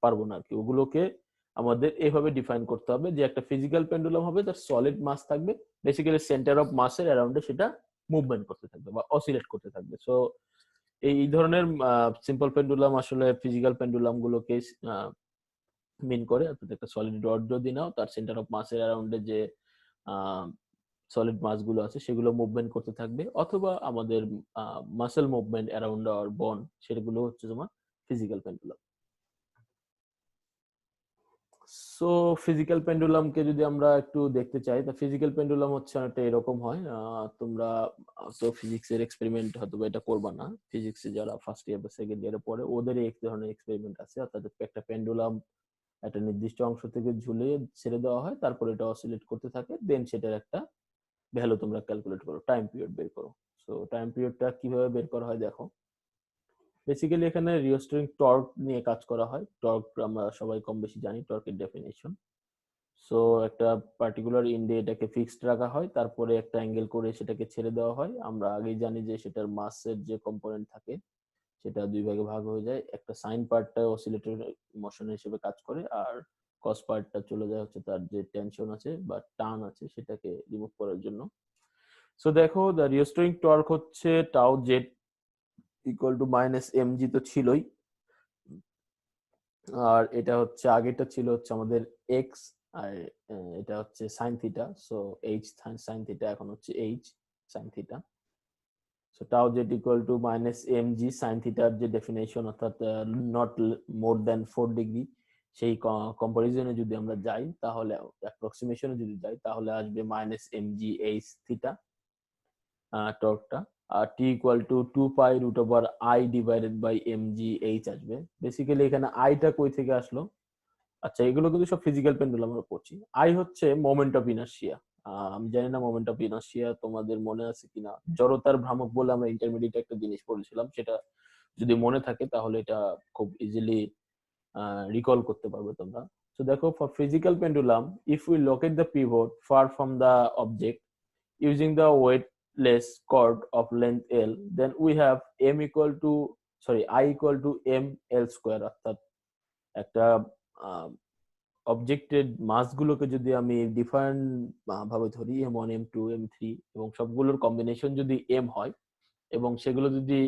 পারবো না আর কি। ওগুলোকে আমাদের এইভাবে ডিফাইন করতে হবে যে একটা ফিজিক্যাল পেন্ডুলাম হবে, তার সলিড মাস থাকবে, বেসিক্যালি সেন্টার অফ মাসের অ্যারাউন্ডে সেটা মুভমেন্ট করতে থাকবে বা অসিলেট করতে থাকবে। সো এই ধরনের সিম্পল পেন্ডুলাম আসলে ফিজিক্যাল পেন্ডুলাম গুলোকে মিন করে। অর্থাৎ একটা সলিড রড যদি নাও, তার সেন্টার অফ মাসের অ্যারাউন্ডে যে সলিড মাস গুলো আছে সেগুলো মুভমেন্ট করতে থাকবে, অথবা আমাদের মাসেল মুভমেন্ট অ্যারাউন্ড আওয়ার বোন, সেগুলো হচ্ছে তোমার ফিজিক্যাল পেন্ডুলাম। সো ফিজিক্যাল পেন্ডুলামকে যদি আমরা একটু দেখতে চাই, তা ফিজিক্যাল পেন্ডুলাম হচ্ছে অনেকটা এরকম হয়। তোমরা তো ফিজিক্সের এক্সপেরিমেন্ট হয়তো এটা করবা না, ফিজিক্সে যারা ফার্স্ট ইয়ার বা সেকেন্ড ইয়ারে পড়ে ওদের এক ধরনের এক্সপেরিমেন্ট আছে। অর্থাৎ একটা পেন্ডুলাম একটা নির্দিষ্ট অংশ থেকে ঝুলিয়ে ছেড়ে দেওয়া হয়, তারপর এটা অসিলেট করতে থাকে, দেন সেটার একটা ভ্যালু তোমরা ক্যালকুলেট করো, টাইম পিরিয়ড বের করো। সো টাইম পিরিয়ডটা কিভাবে বের করা হয় দেখো। বেসিক্যালি এখানে রিওস্টারিং টর্ক নিয়ে কাজ করা হয়। টর্ক আমরা সবাই কম বেশি জানি, টর্কের ডেফিনেশন। সো একটা পার্টিকুলার ইন্ডে এটাকে ফিক্সড রাখা হয়, তারপরে একটা অ্যাঙ্গেল করে সেটাকে ছেড়ে দেওয়া হয়। আমরা আগেই জানি যে সেটার মাসের যে কম্পোনেন্ট থাকে সেটা দুই ভাগে ভাগ হয়ে যায়, একটা সাইন পার্টটা অসিলেটর মোশন হিসেবে কাজ করে, আর কস পার্টটা চলে যায় হচ্ছে তার যে টেনশন আছে বা টান আছে সেটাকে রিমুভ করার জন্য। সো দেখো দ্য রিওস্টারিং টর্ক হচ্ছে tau Z equal to minus MG তো ছিলই, আর এটা হচ্ছে আগেরটা ছিল হচ্ছে আমাদের এক্স, আর এটা হচ্ছে sine theta. So H sine theta এখন হচ্ছে H sine theta. So tau Z equal to minus MG sine থিটার যে ডেফিনেশন, অর্থাৎ নট মোর দ্যান 4 ডিগ্রি, সেই কম্পারিজনে যদি আমরা যাই তাহলে অ্যাপ্রক্সিমেশনে যদি যাই তাহলে আসবে মাইনাস এমজি এইচ থিটা টর্কটা, আর t equal to 2 pi root over I divided by m g h আসবে। বেসিক্যালি এখানে আইটা কই থেকে আসলো? আচ্ছা, এগুলো কিন্তু সব ফিজিক্যাল পেন্ডুলাম আমরা পড়ছি। আই হচ্ছে মোমেন্ট অফ ইনার্শিয়া। আমি জানি না মোমেন্ট অফ ইনার্শিয়া তোমাদের মনে আছে কিনা। জড়তার ভ্রামক বলে আমরা ইন্টারমিডিয়েট একটা জিনিস পড়েছিলাম, সেটা যদি মনে থাকে তাহলে এটা খুব ইজিলি রিকল করতে পারবে তোমরা। তো দেখো, for physical pendulum, if we locate the pivot far from the object using the weightless cord of length L, then we have m equal to sorry I equal to M L square, অর্থাৎ একটা objected মাস গুলোকে যদি আমি different ভাবে ধরি M1 M2 M3 এবং সবগুলোর combination যদি m হয় এবং সেগুলো যদি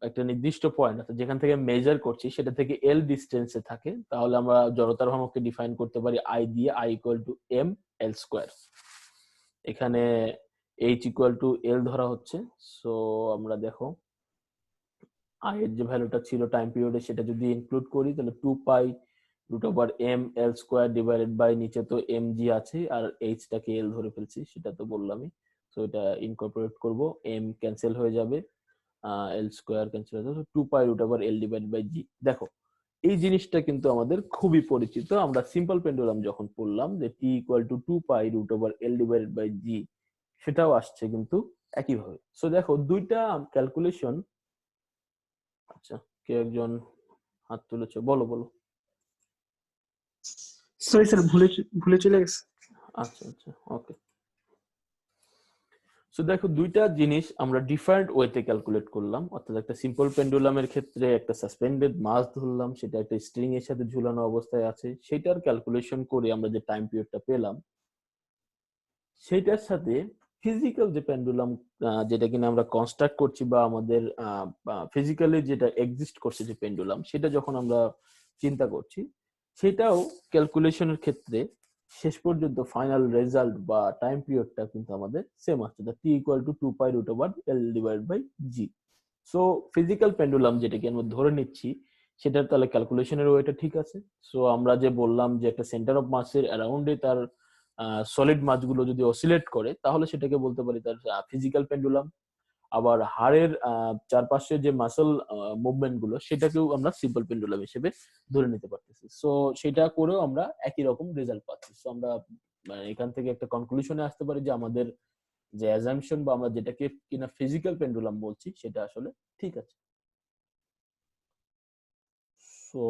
একটা নির্দিষ্ট পয়েন্ট অর্থাৎ যেখান থেকে মেজার করছি সেটা থেকে l ডিস্টেন্সে থাকে, তাহলে আমরা জড়তার ভ্রামককে ডিফাইন করতে পারি i দিয়ে, i equal to m l square. এখানে h ইকুয়াল টু l ধরা হচ্ছে। সো আমরা দেখো i এর যে ভ্যালুটা ছিল টাইম পিরিয়ডে সেটা যদি ইনক্লুড করি তাহলে 2 pi root over m l square divided by নিচে তো mg আছে আর h টাকে l ধরে ফেলছি, সেটা তো বললামই। সো এটা ইনকর্পোরেট করব, m ক্যান্সেল হয়ে যাবে, l স্কোয়ার ক্যান্সেল হয়ে যাবে, 2 pi root over l divided by g। দেখো এই জিনিসটা কিন্তু আমাদের খুবই পরিচিত, আমরা সিম্পল পেন্ডুলাম যখন পড়লাম যে t equal to 2 pi root over l divided by g, সেটাও আসছে কিন্তু একইভাবে। সো দেখো দুইটা ক্যালকুলেশন। আচ্ছা, কেউ একজন হাত তুলেছে, বলো বলো। সরি স্যার, ভুলে চলে গেছে। আচ্ছা আচ্ছা, ওকে। সো দেখো দুইটা জিনিস আমরা ডিফারেন্ট ওয়েতে ক্যালকুলেট করলাম, অর্থাৎ একটা সিম্পল পেন্ডুলামের ক্ষেত্রে একটা সাসপেন্ডেড মাস ধরলাম, সেটা একটা স্ট্রিং এর সাথে ঝুলানো অবস্থায় আছে, সেটার ক্যালকুলেশন করে আমরা যে টাইম পিরিয়ডটা পেলাম সেটার সাথে ফিজিক্যাল যে পেন্ডুলাম যেটা কিনা আমরা কনস্ট্রাক্ট করছি বা আমাদের ফিজিক্যালি যেটা এক্সিস্ট করছে যে পেন্ডুলাম, সেটা যখন আমরা চিন্তা করছি সেটাও ক্যালকুলেশনের ক্ষেত্রে শেষ পর্যন্ত ফাইনাল রেজাল্ট বা টাইম পিরিয়ডটা কিন্তু আমাদের সেম আসছে, t equal to 2 pi root over l divide by g. So physical pendulum যেটাকে আমরা ধরে নিচ্ছি সেটার তাহলে ক্যালকুলেশনের ওয়েটা ঠিক আছে। সো আমরা যে বললাম যে একটা সেন্টার অফ মাসের অ্যারাউন্ডে তার সলিড মাসগুলো যদি অসিলেট করে তাহলে সেটাকে বলতে পারি তার ফিজিক্যাল পেন্ডুলাম। আবার হাড়ের চারপাশে যে মাসল মুভমেন্ট গুলো সেটাকেও আমরা সিম্পল পেন্ডুলাম হিসেবে ধরে নিতে পারতেছি। সো সেটা করেও আমরা একই রকম রেজাল্ট পাচ্ছি। সো আমরা এখান থেকে একটা কনক্লুশনে আসতে পারি যে আমাদের যে অ্যাজাম্পশন বা আমরা যেটাকে কিনা ফিজিক্যাল পেন্ডুলাম বলছি সেটা আসলে ঠিক আছে। So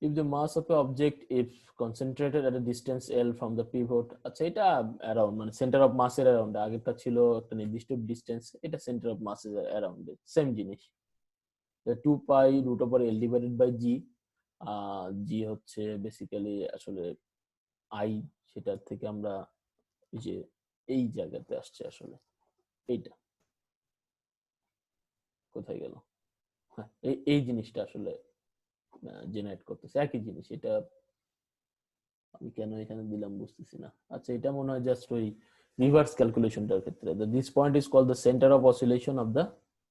if the mass of an object if concentrated at a distance L from the pivot, আচ্ছা এটা অ্যারাউন্ড মানে সেন্টার অফ মাসের অ্যারাউন্ড, আগেরটা ছিল একটা নির্দিষ্ট ডিসটেন্স, এটা সেন্টার অফ মাসের অ্যারাউন্ড সেম জিনিস। 2 pi root over l divided by g, g হচ্ছে বেসিক্যালি আসলে আই, সেটার থেকে আমরা এই যে এই জায়গাতে আসছে আসলে এইটা কোথায় গেল, হ্যাঁ এই জিনিসটা আসলে জেনারেট করতেছে একই জিনিস। এটা আমি কেন এখানে দিলাম বুঝতেছি না। আচ্ছা এটা মনে হয় জাস্ট ওই রিভার্স ক্যালকুলেশনটার ক্ষেত্রে this point is called the centre of oscillation of the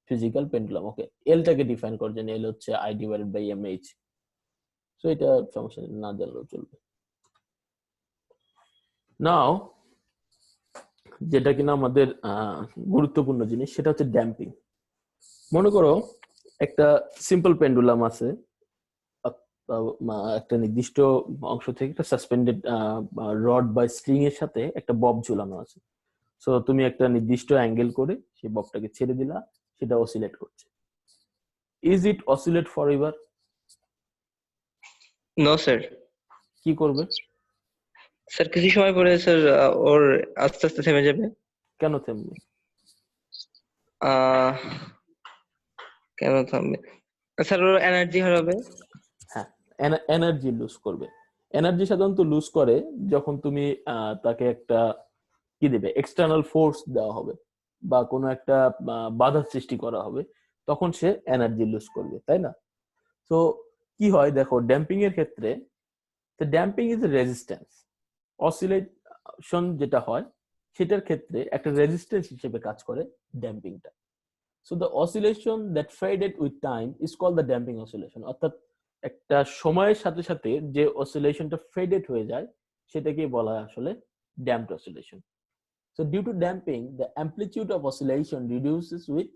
physical pendulum. Okay, l টাকে ডিফাইন করছেন, এল হচ্ছে I divided by m h. So এটা সমস্যা না জানলেও চলবে। নাও যেটা কিনা আমাদের গুরুত্বপূর্ণ জিনিস সেটা হচ্ছে ড্যাম্পিং। মনে করো একটা সিম্পল পেন্ডুলাম আছে, একটা নির্দিষ্ট অংশ থেকে একটা সাসপেন্ডেড রড বা স্ট্রিং এর সাথে একটা বব ঝুলানো আছে। সো তুমি একটা নির্দিষ্ট অ্যাঙ্গেল করে সেই ববটাকে ছেড়ে দিলা, সেটা অসিলেট করছে। Is it oscillate forever? No sir. কি করবে? স্যার কিছু সময় পরে স্যার ওর আস্তে আস্তে থেমে যাবে। কেন থেমবে? আহ কেন থামবে স্যার? ওর এনার্জি হারাবে। হ্যাঁ, এনার্জি লুজ করবে। এনার্জি সাধারণত লুজ করে যখন তুমি তাকে একটা কি দেবে, এক্সটার্নাল ফোর্স দেওয়া হবে বা কোনো একটা বাধা সৃষ্টি করা হবে, তখন সে এনার্জি লুজ করবে, তাই না? তো কি হয় দেখো ড্যাম্পিং এর ক্ষেত্রে, ড্যাম্পিং ইজ রেজিস্ট্যান্স, অসিলেশন যেটা হয় সেটার ক্ষেত্রে একটা রেজিস্ট্যান্স হিসেবে কাজ করে ড্যাম্পিংটা। So the oscillation that faded with time is called the damping oscillation, অর্থাৎ একটা সময়ের সাথে সাথে যে অসিলেশনটা ফেডেড হয়ে যায় সেটাকেই বলা হয় আসলে damped oscillation. So due to damping the amplitude of oscillation reduces with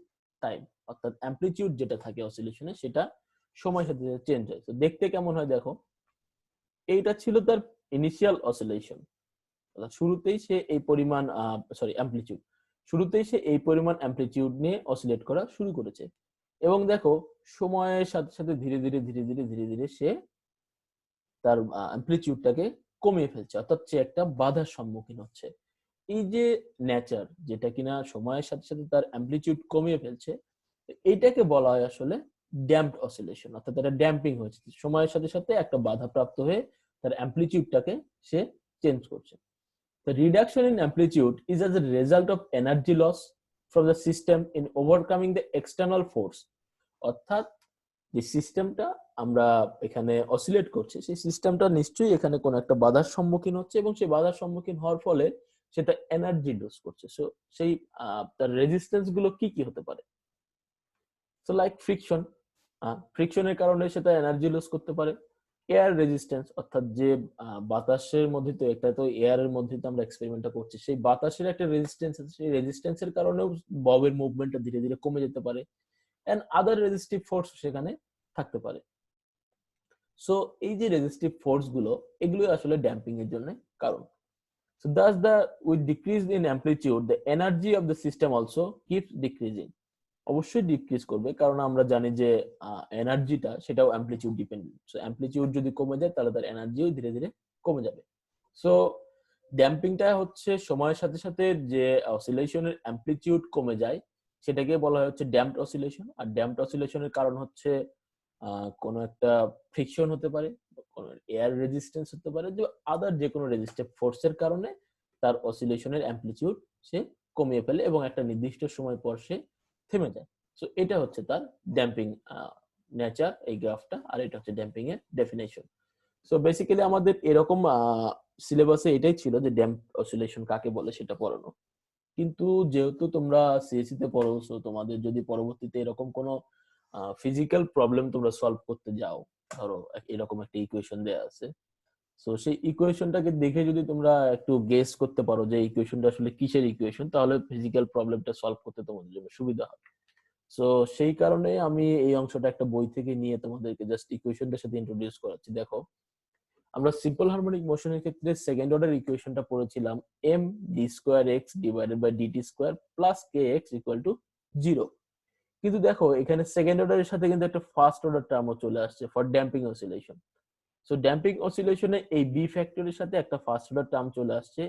time, অর্থাৎ অ্যামপ্লিটিউড যেটা থাকে অসিলেশনে সেটা সময়ের সাথে সাথে চেঞ্জ হয়। তো দেখতে কেমন হয় দেখো, এইটা ছিল তার ইনিশিয়াল অসিলেশন, শুরুতেই সে এই পরিমাণ অ্যামপ্লিটিউড, শুরুতেই সে এই পরিমাণ অ্যামপ্লিটিউড নিয়ে অসিলেট করা শুরু করেছে এবং দেখো সময়ের সাথে সাথে ধীরে ধীরে ধীরে ধীরে ধীরে ধীরে সে তার অ্যামপ্লিটিউডটাকে কমিয়ে ফেলছে, অর্থাৎ সে একটা বাধার সম্মুখীন হচ্ছে। এই যে নেচার যেটা কিনা সময়ের সাথে সাথে তার অ্যামপ্লিটিউড কমিয়ে ফেলছে, এইটাকে বলা হয় আসলে ড্যাম্পড অসিলেশন, অর্থাৎ এটা ড্যাম্পিং হয়েছে, সময়ের সাথে সাথে একটা বাধা প্রাপ্ত হয়ে তার অ্যামপ্লিটিউডটাকে সে চেঞ্জ করছে। The reduction in amplitude is as a result of energy loss from the system in overcoming the external force. অর্থাৎ যে সিস্টেমটা আমরা এখানে অসিলেট করছে, সেই সিস্টেমটা নিশ্চয়ই এখানে কোনো একটা বাধার সম্মুখীন হচ্ছে, এবং সেই বাধার সম্মুখীন হওয়ার ফলে সেটা এনার্জি লস করছে। সো সেই তার রেজিস্ট্যান্স গুলো কি কি হতে পারে? সো লাইক ফ্রিকশন, ফ্রিকশনের কারণে সেটা এনার্জি লস করতে পারে। এয়ার রেজিস্ট্যান্স, অর্থাৎ যে বাতাসের মধ্যে, তো একটা তো এয়ারের মধ্যে তো আমরা এক্সপেরিমেন্টটা করছি, সেই বাতাসের একটা রেজিস্ট্যান্স আছে, সেই রেজিস্ট্যান্সের কারণেও ববের মুভমেন্টটা ধীরে ধীরে কমে যেতে পারে, এন্ড আদার রেজিস্টিভ ফোর্স সেখানে থাকতে পারে। সো এই যে রেজিস্টিভ ফোর্স গুলো, এগুলোই আসলে ড্যাম্পিং এর জন্য কারণ। So thus with decrease in amplitude, the energy of the system also keeps decreasing. অবশ্যই ডিক্রিজ করবে, কারণ আমরা জানি যে এনার্জিটা সেটাও অ্যামপ্লিটিউড ডিপেন্ডেন্ট। সো অ্যামপ্লিটিউড যদি কমে যায় তাহলে তার এনার্জিও ধীরে ধীরে কমে যাবে। সো ড্যাম্পিংটা হচ্ছে সময়ের সাথে সাথে যে অসিলেশনের অ্যামপ্লিটিউড কমে যায় সেটাকে বলা হয় হচ্ছে ড্যাম্পড অসিলেশন। আর ড্যাম্পড অসিলেশনের কারণ হচ্ছে কোনো একটা ফ্রিকশন হতে পারে, কোনো এয়ার রেজিস্ট্যান্স হতে পারে, যে আদার যে কোনো রেজিস্টিভ ফোর্সের কারণে তার অসিলেশনের অ্যামপ্লিটিউড সে কমিয়ে ফেলে এবং একটা নির্দিষ্ট সময় পর সে থেমে যায়। সো এটা হচ্ছে তার ড্যাম্পিং নেচার, এই গ্রাফটা, আর এটা হচ্ছে ড্যাম্পিং এর ডেফিনেশন। সো বেসিক্যালি আমাদের এরকম সিলেবাসে এটাই ছিল যে ড্যাম্প অসিলেশন কাকে বলে সেটা পড়ানো। কিন্তু যেহেতু তোমরা সিএসসি তে পড়ো, সো তোমাদের যদি পরবর্তীতে এরকম কোনো ফিজিক্যাল প্রবলেম তোমরা সলভ করতে যাও, ধরো এরকম একটা ইকুয়েশন দেয়া আছে, সো সেই ইকুয়েশনটাকে দেখে যদি তোমরা একটু গেস করতে পারো যে ইকুয়েশনটা আসলে কিসের ইকুয়েশন, তাহলে ফিজিক্যাল প্রবলেমটা সলভ করতে তোমাদের জন্য সুবিধা হবে। সো সেই কারণে আমি এই অংশটা একটা বই থেকে নিয়ে তোমাদেরকে জাস্ট ইকুয়েশনটার সাথে ইন্ট্রোডিউস করাচ্ছি। দেখো, আমরা সিম্পল হারমোনিক মোশনের ক্ষেত্রে সেকেন্ড অর্ডার ইকুয়েশনটা পড়েছিলাম M D square X divided by DT square plus K X equal to 0। কিন্তু দেখো এখানে সেকেন্ড অর্ডারের সাথে কিন্তু একটা ফার্স্ট অর্ডার টার্মও চলে আসছে for damping oscillation. So damping অসিলেশনে এই বি ফ্যাক্টরের সাথে একটা ফার্স্ট অর্ডার টার্ম চলে আসছে।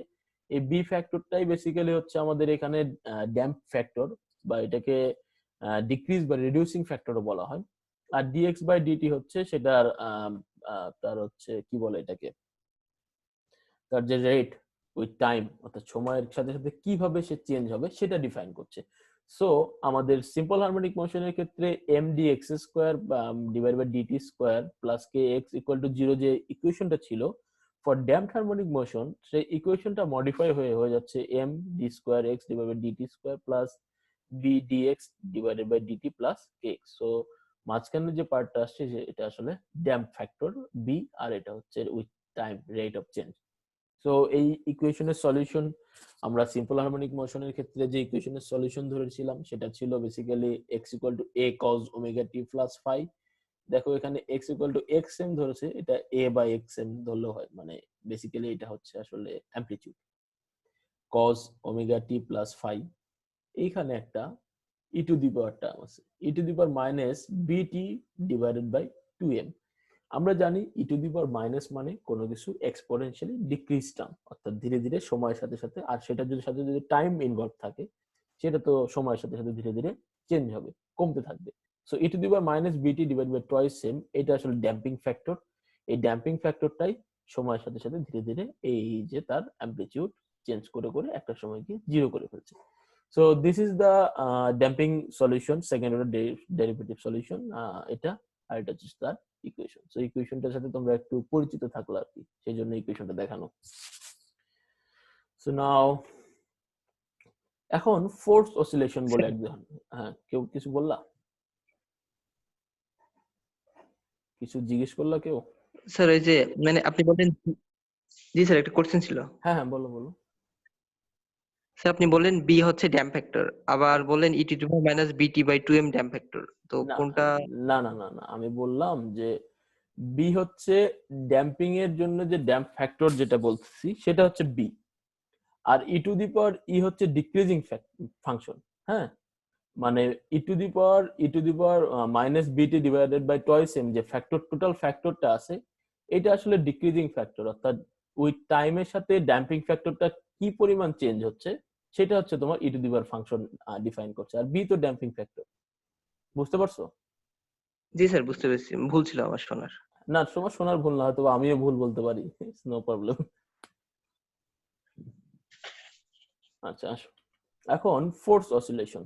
এই বি ফ্যাক্টরটাই বেসিক্যালি হচ্ছে আমাদের এখানে ড্যাম্প ফ্যাক্টর, বা এটাকে ডিক্রিজ বা রিডিউসিং ফ্যাক্টরও বলা হয়। আর ডিএক্স বাই ডিটি হচ্ছে সেটার তার হচ্ছে কি বলে এটাকে, তার যে রেট উইথ টাইম, অর্থাৎ সময়ের সাথে সাথে কিভাবে সে চেঞ্জ হবে সেটা ডিফাইন করছে। সো আমাদের সিম্পল হারমোনিক মোশনের ক্ষেত্রে M D X square divide by DT square plus K X equal to 0 যে ইকুয়েশনটা ছিল, ফর ড্যাম্পড হারমোনিক মোশন সেই ইকুয়েশনটা মডিফাই হয়ে যাচ্ছে M D square X divide by DT square plus B D X divided by DT plus K X. So মাঝখানে যে পার্টটা আসছে এটা আসলে ড্যাম্প ফ্যাক্টর বি, আর এটা হচ্ছে with time rate of change. So এই ইকুয়েশনের সলিউশন আমরা সিম্পল হারমোনিক মোশনের ক্ষেত্রে যে ইকুয়েশনের সলিউশন ধরেছিলাম সেটা ছিল basically x equal to a cos omega t plus phi। দেখো এখানে x ইকুয়াল টু xm ধরেছে, এটা a বাই xm ধরলেও হয়, মানে বেসিক্যালি এটা হচ্ছে আসলে amplitude cos omega t plus phi। এইখানে একটা e to the power term আছে, e to the power minus bt divided by 2m। আমরা জানি ই টু দি পাওয়ার মাইনাস মানে কোনো কিছু এক্সপোনেনশিয়ালি ডিক্রিজ টার্ম, অর্থাৎ ধীরে ধীরে সময়ের সাথে সাথে, আর সেটা যদি সাথে যদি টাইম ইনভলভ থাকে সেটা তো সময়ের সাথে সাথে ধীরে ধীরে চেঞ্জ হবে, কমতে থাকবে। So E to the power minus বিটি ডিভাইড বাই টয়েস সেম, এটা আসলে ড্যাম্পিং ফ্যাক্টর। এই ড্যাম্পিং ফ্যাক্টরটাই সময়ের সাথে সাথে ধীরে ধীরে এই যে তার অ্যামপ্লিটিউড চেঞ্জ করে করে একটা সময় গিয়ে 0 করে ফেলছে। So this is the damping solution, second order derivative solution এটা, আর এটা হচ্ছে তার ইকুয়েশন। সো ইকুয়েশনটার সাথে তোমরা একটু পরিচিত থাকলো আর কি, সেই জন্য ইকুয়েশনটা দেখানো। সো নাও এখন ফোর্স অসিলেশন বলে এক ধরনের, হ্যাঁ কেউ কিছু বললা, কিছু জিজ্ঞেস করলা কেউ? স্যার ওই যে মানে আপনি বলেন, জি স্যার একটা কোশ্চেন ছিল। হ্যাঁ হ্যাঁ বলো বলো। স্যার আপনি বললেন বি হচ্ছে ড্যাম্প ফ্যাক্টর, আবার বললেন ই টু দি পাওয়ার মাইনাস বিটি বাই 2m ড্যাম্প ফ্যাক্টর, তো না কোনটা? না না না না, আমি বললাম যে বি হচ্ছে ড্যাম্পিং এর জন্য যে ড্যাম্প ফ্যাক্টর যেটা বলতেছি সেটা হচ্ছে B, R E to the পাওয়ার ই হচ্ছে ডিক্রিজিং ফাংশন। হ্যাঁ, মানে ই টু দি পাওয়ার মাইনাস বিটি ডিভাইডেড বাই টয়েস এম যে ফ্যাক্টর, টোটাল ফ্যাক্টরটা আছে এটা আসলে ডিক্রিজিং ফ্যাক্টর, অর্থাৎ উইথ টাইমের সাথে ড্যাম্পিং ফ্যাক্টরটা কি পরিমাণ চেঞ্জ হচ্ছে সেটা হচ্ছে তোমার e to the power function define করছে, আর বি তো ড্যাম্পিং ফ্যাক্টর। বুঝতে পারছো? জি স্যার, বুঝতে পেরেছি, ভুল ছিল আমার শোনার। না, তোমার শোনার ভুল না, হয়তো আমিও ভুল বলতে পারি, নো প্রবলেম। আচ্ছা আসো এখন ফোর্স অসিলেশন।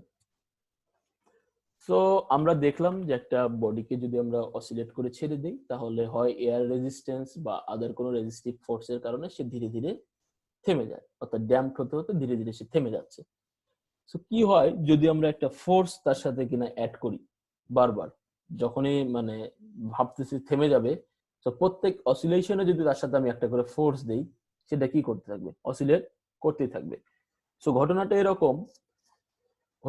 সো আমরা দেখলাম যে একটা বডিকে যদি আমরা অসিলেট করে ছেড়ে দিই তাহলে হয় এয়ার রেজিস্ট্যান্স বা আদার কোনো রেজিস্টিভ ফোর্সের কারণে সে ধীরে ধীরে থেমে যায়, অর্থাৎ ড্যাম্পড হতে হতে ধীরে ধীরে সে থেমে যাচ্ছে। সো কি হয় যদি আমরা একটা ফোর্স তার সাথে কিনা অ্যাড করি বারবার, যখনই মানে ভাবতেছি থেমে যাবে, তো প্রত্যেক অসিলেশনে যদি তার সাথে আমি একটা করে ফোর্স দেই, সেটা কি করতে থাকবে? অসিলেট করতেই থাকবে। সো ঘটনাটা এরকম,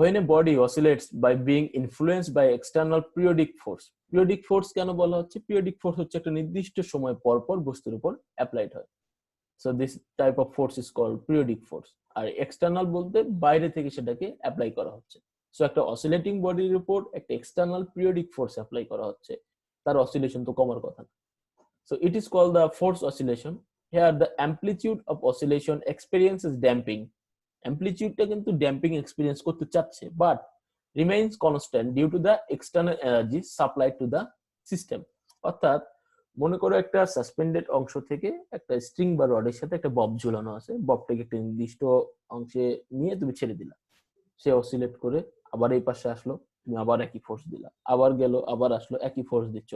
when a body oscillates by being influenced by external periodic force. periodic force কেন বলা হচ্ছে? periodic force হচ্ছে একটা নির্দিষ্ট সময় পর পর বস্তুর উপর অ্যাপ্লাইড হয়। So this type of force is called periodic force. আর এক্সটার্নাল বলতে বাইরে থেকে সেটাকে অ্যাপ্লাই করা হচ্ছে। সো একটা অসিলেটিং বডির উপর একটা এক্সটার্নাল পিরিয়ডিক ফোর্স অ্যাপ্লাই করা হচ্ছে, তার অসিলেশন তো কমার কথা না। So it is called the force oscillation. Here the amplitude of oscillation experiences damping. অ্যামপ্লিটিউডটা কিন্তু ড্যাম্পিং এক্সপেরিয়েন্স করতে চাচ্ছে, but remains constant due to the external energy supply to the system. অর্থাৎ মনে করো একটা সাসপেন্ডেড অংশ থেকে একটা স্ট্রিং বা রডের সাথে একটা বব ঝুলানো আছে, ববটাকে একটা নির্দিষ্ট অংশে নিয়ে তুমি ছেড়ে দিলা, সে অসিলেট করে আবার এই পাশে আসলো, তুমি আবার একই ফোর্স দিলা, আবার গেল, আবার আসলো, একই ফোর্স দিচ্ছ।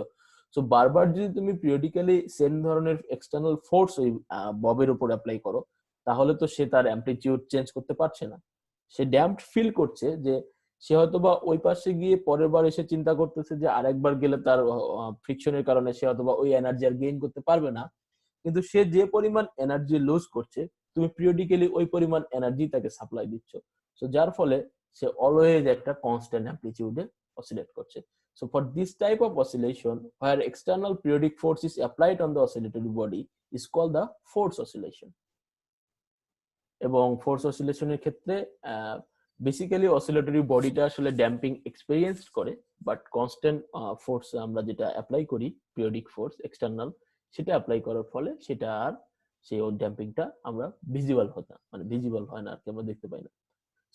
সো বারবার যদি তুমি পিরিয়ডিক্যালি সেম ধরনের এক্সটার্নাল ফোর্স ওই ববের উপর অ্যাপ্লাই করো, তাহলে তো সে তার অ্যামপ্লিটিউড চেঞ্জ করতে পারছে না। সে ড্যাম্পড ফিল করছে, যে সে হয়তো বা ওই পাশে গিয়ে পরের বার এসে চিন্তা করতেছে যে আরেকবার গেলে তার ফ্রিকশনের কারণে সে হয়তো বা ওই এনার্জি আর গেইন করতে পারবে না, কিন্তু সে যে পরিমাণ এনার্জি লুজ করছে তুমি পিরিয়ডিক্যালি ওই পরিমাণ এনার্জি তাকে সাপ্লাই দিচ্ছ। সো যার ফলে সে অলওয়েজ একটা কনস্ট্যান্ট অ্যামপ্লিটিউডে অসিলেট করছে। So for this type of oscillation, where external periodic force is applied on the oscillatory body, is called the force oscillation. এবং ফোর্স অসিলেশনের ক্ষেত্রে বেসিক্যালি অসিলেটরি বডিটা আসলে ড্যাম্পিং এক্সপেরিয়েন্স করে, বাট কনস্ট্যান্ট ফোর্স আমরা যেটা apply করি, periodic force external, সেটা apply করার ফলে সেটা আর সেই ড্যাম্পিংটা আমরা ভিজিবল হয় না আর কি, আমরা দেখতে পাই না।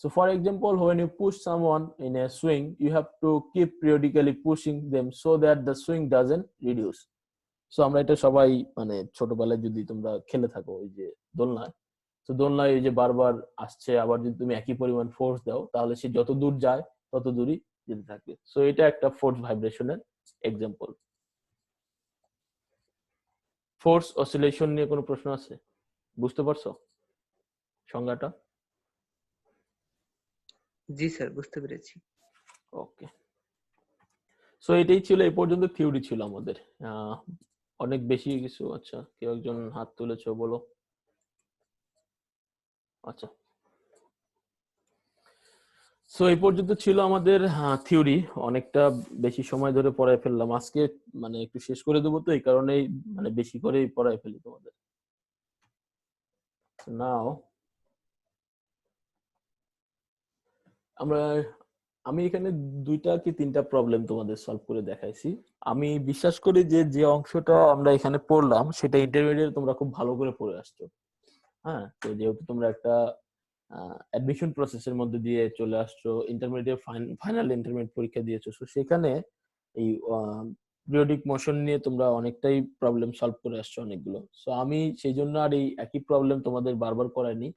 So for example, when you push someone in a swing, you have to keep periodically pushing them so that the swing doesn't reduce. So আমরা এটা সবাই মানে ছোটবেলায় যদি তোমরা খেলে থাকো ওই যে দোলনায়, তো দোলনায় এই যে বারবার আসছে, আবার যদি তুমি একই পরিমাণ ফোর্স দাও তাহলে সে যত দূর যায় তত দূরই যেতে থাকবে। সো এটা একটা ফোর্স ভাইব্রেশনের এক্সাম্পল। ফোর্স অসিলেশন নিয়ে কোনো প্রশ্ন আছে? বুঝতে পারছো সংজ্ঞাটা? জি স্যার, বুঝতে পেরেছি। ওকে, সো এটাই ছিল এই পর্যন্ত থিওরি ছিল আমাদের। অনেক বেশি কিছু। আচ্ছা, কেউ একজন হাত তুলেছো, বলো। আচ্ছা, সো এই পর্যন্ত ছিল আমাদের থিওরি। অনেকটা বেশি সময় ধরে পড়ায় ফেললাম আজকে, মানে একটু শেষ করে দেবো, তো এই কারণেই মানে বেশি করেই পড়ায় ফেলি তোমাদের। নাও আমি এখানে 2টা কি 3টা প্রবলেম তোমাদের সলভ করে দেখাইছি। আমি বিশ্বাস করি যে যে অংশটা আমরা এখানে পড়লাম সেটা ইন্টারমিডিয়েট তোমরা খুব ভালো করে পড়ে আসছো। হ্যাঁ, তো যেহেতু তোমরা একটা অ্যাডমিশন প্রসেসের মধ্যে দিয়ে চলে আসছো, ইন্টারমিডিয়েট ফাইনাল ইন্টারমিডিয়েট পরীক্ষা দিয়েছো, সো সেখানে এই পিরিয়ডিক মোশন নিয়ে তোমরা অনেকটাই প্রবলেম সলভ করে আসছো অনেকগুলো। সো আমি সেই জন্য আর এই একই প্রবলেম তোমাদের বারবার করাইনি,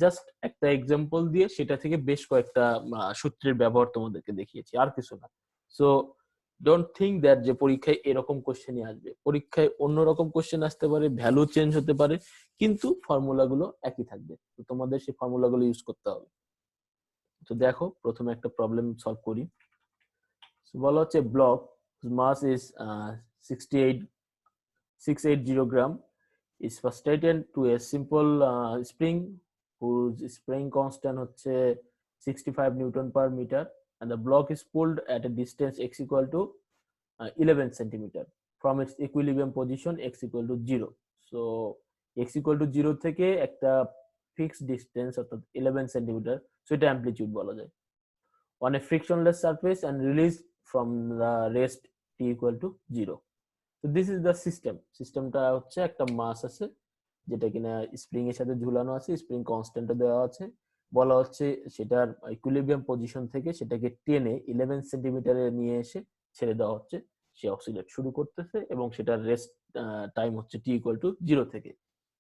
জাস্ট একটা এক্সাম্পল দিয়ে সেটা থেকে বেশ কয়েকটা সূত্রের ব্যবহার তোমাদেরকে দেখিয়েছি, আর কিছু না। সো ডোন্ট থিঙ্ক দ্যাট যে পরীক্ষায় এরকম কোশ্চেনই আসবে, পরীক্ষায় অন্যরকম কোশ্চেন আসতে পারে, ভ্যালু চেঞ্জ হতে পারে, কিন্তু ফর্মুলাগুলো একই থাকবে। তো তোমাদের সেই ফর্মুলাগুলো ইউজ করতে হবে। তো দেখো প্রথমে একটা প্রবলেম সলভ করি। বলা হচ্ছে block mass is 680 gram is fastened to a simple spring whose spring constant হচ্ছে 65 Newton per meter, and the block is pulled at a distance x equal to 11 centimeter from its equilibrium position x equal to 0. So x equal to 0 থেকে একটা fixed distance অর্থাৎ 11 centimeter, so এটা amplitude বলা যায়, on a frictionless surface and released from the rest t equal to 0. So this is the system. সিস্টেমটা হচ্ছে একটা মাস আছে যেটা কিনা স্প্রিং এর সাথে ঝুলানো আছে, স্প্রিং কনস্ট্যান্টও দেওয়া আছে। বলা হচ্ছে সেটার ইকুইলিব্রিয়াম পজিশন থেকে সেটাকে টেনে 11 সেন্টিমিটারে নিয়ে এসে ছেড়ে দেওয়া হচ্ছে, সে অসিলেট শুরু করতেছে এবং সেটার রেস্ট টাইম হচ্ছে টি ইকুয়াল টু 0 থেকে,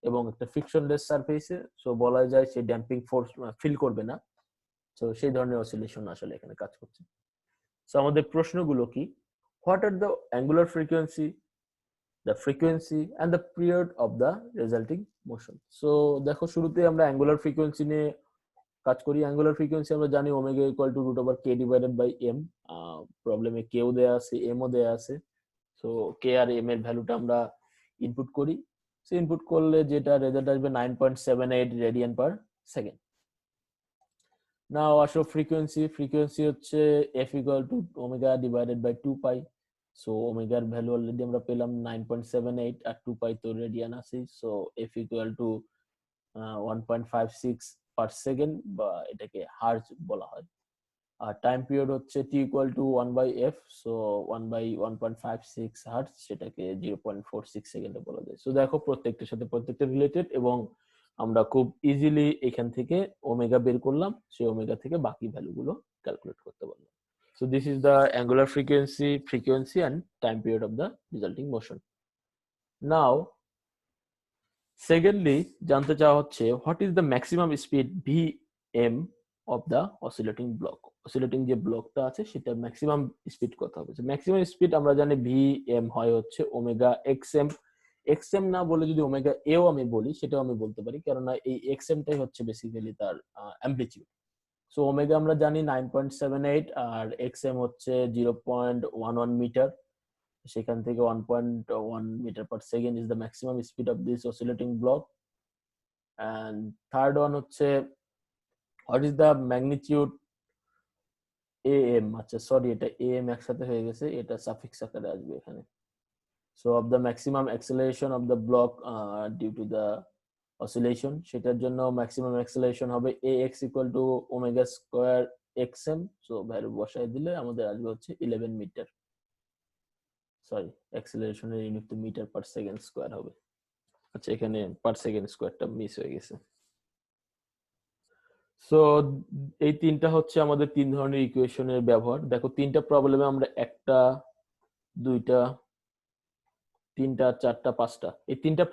এবং একটা ফ্রিকশনলেস সারফেসে, সো বলা যায় সে ড্যাম্পিং ফোর্স ফিল করবে না। সো সেই ধরনের অসিলেশন আসলে এখানে কাজ করছে। সো আমাদের প্রশ্নগুলো কি? What are the angular frequency, the frequency and the period of the resulting motion. So দেখো শুরুতে আমরা অ্যাঙ্গুলার ফ্রিকোয়েন্সি নিয়ে কাজ করি। অ্যাঙ্গুলার ফ্রিকোয়েন্সি আমরা জানি omega equal to root over K divided by M. প্রবলেমে কেও দেয়া আছে, এমও দেয়া আছে। সো কে আর এম এর ভ্যালুটা আমরা ইনপুট করি। সো ইনপুট করলে যেটা রেজাল্ট আসবে 9.78 রেডিয়ান পার সেকেন্ড। নাও আসো ফ্রিকোয়েন্সি হচ্ছে F equal to omega divided by 2 pi. So ওমেগার ভ্যালু অলরেডি আমরা পেলাম 9.78, আর 2 পাই তো রেডিয়ান আছে। So f equal to 1.56 per second, বা এটাকে হার্জ বলা হয়। আর টাইম পিরিয়ড হচ্ছে t equal to 1 by f, so 1 by 1.56 hertz, সেটাকে 0.46 সেকেন্ডে বলা যায়। সো দেখো প্রত্যেকটার সাথে প্রত্যেকটা রিলেটেড, এবং আমরা খুব ইজিলি এখান থেকে ওমেগা বের করলাম, সেই ওমেগা থেকে বাকি ভ্যালুগুলো ক্যালকুলেট করতে পারলাম। So this is the angular frequency and time period of the resulting motion. Now, secondly, জানতে চাওয়া হচ্ছে what is the maximum speed Vm of the oscillating block. Oscillating যে ব্লকটা আছে সেটা ম্যাক্সিমাম স্পিড কত হবে? ম্যাক্সিমাম স্পিড আমরা জানি Vm হয় হচ্ছে ওমেগা xm। xm না বলে যদি ওমেগা এও আমি বলি, সেটাও আমি বলতে পারি, কেননা এই xm টাই হচ্ছে বেসিক্যালি তার অ্যামপ্লিটিউড। সো ওমেগা আমরা জানি 9.78, আর এক্সএম হচ্ছে 0.11 মিটার। সেখান থেকে 1.1 metre per second is the maximum speed of this oscillating block. And third one হচ্ছে what is the magnitude a m. আচ্ছা সরি, এটা এএম একসাথে হয়ে গেছে, এটা সাফিক্স আকারে আসবে এখানে। So of the maximum acceleration of the block due to the oscillation, সেটার জন্য ম্যাক্সিমাম অ্যাক্সেলারেশন হবে ax equal to omega square xm। So value বসাই দিলে আমাদের আসবে হচ্ছে 11 মিটার। সরি, অ্যাক্সেলারেশনের ইউনিট তো মিটার পার সেকেন্ড স্কয়ার হবে। আচ্ছা এখানে পার সেকেন্ড স্কয়ারটা মিস হয়ে গেছে। সো এই তিনটা হচ্ছে আমাদের তিন ধরনের ইকুয়েশনের ব্যবহার। দেখো তিনটা প্রবলেমে আমরা একটা, দুইটা, তিনটা, চারটা, পাঁচটা, এই তিনটা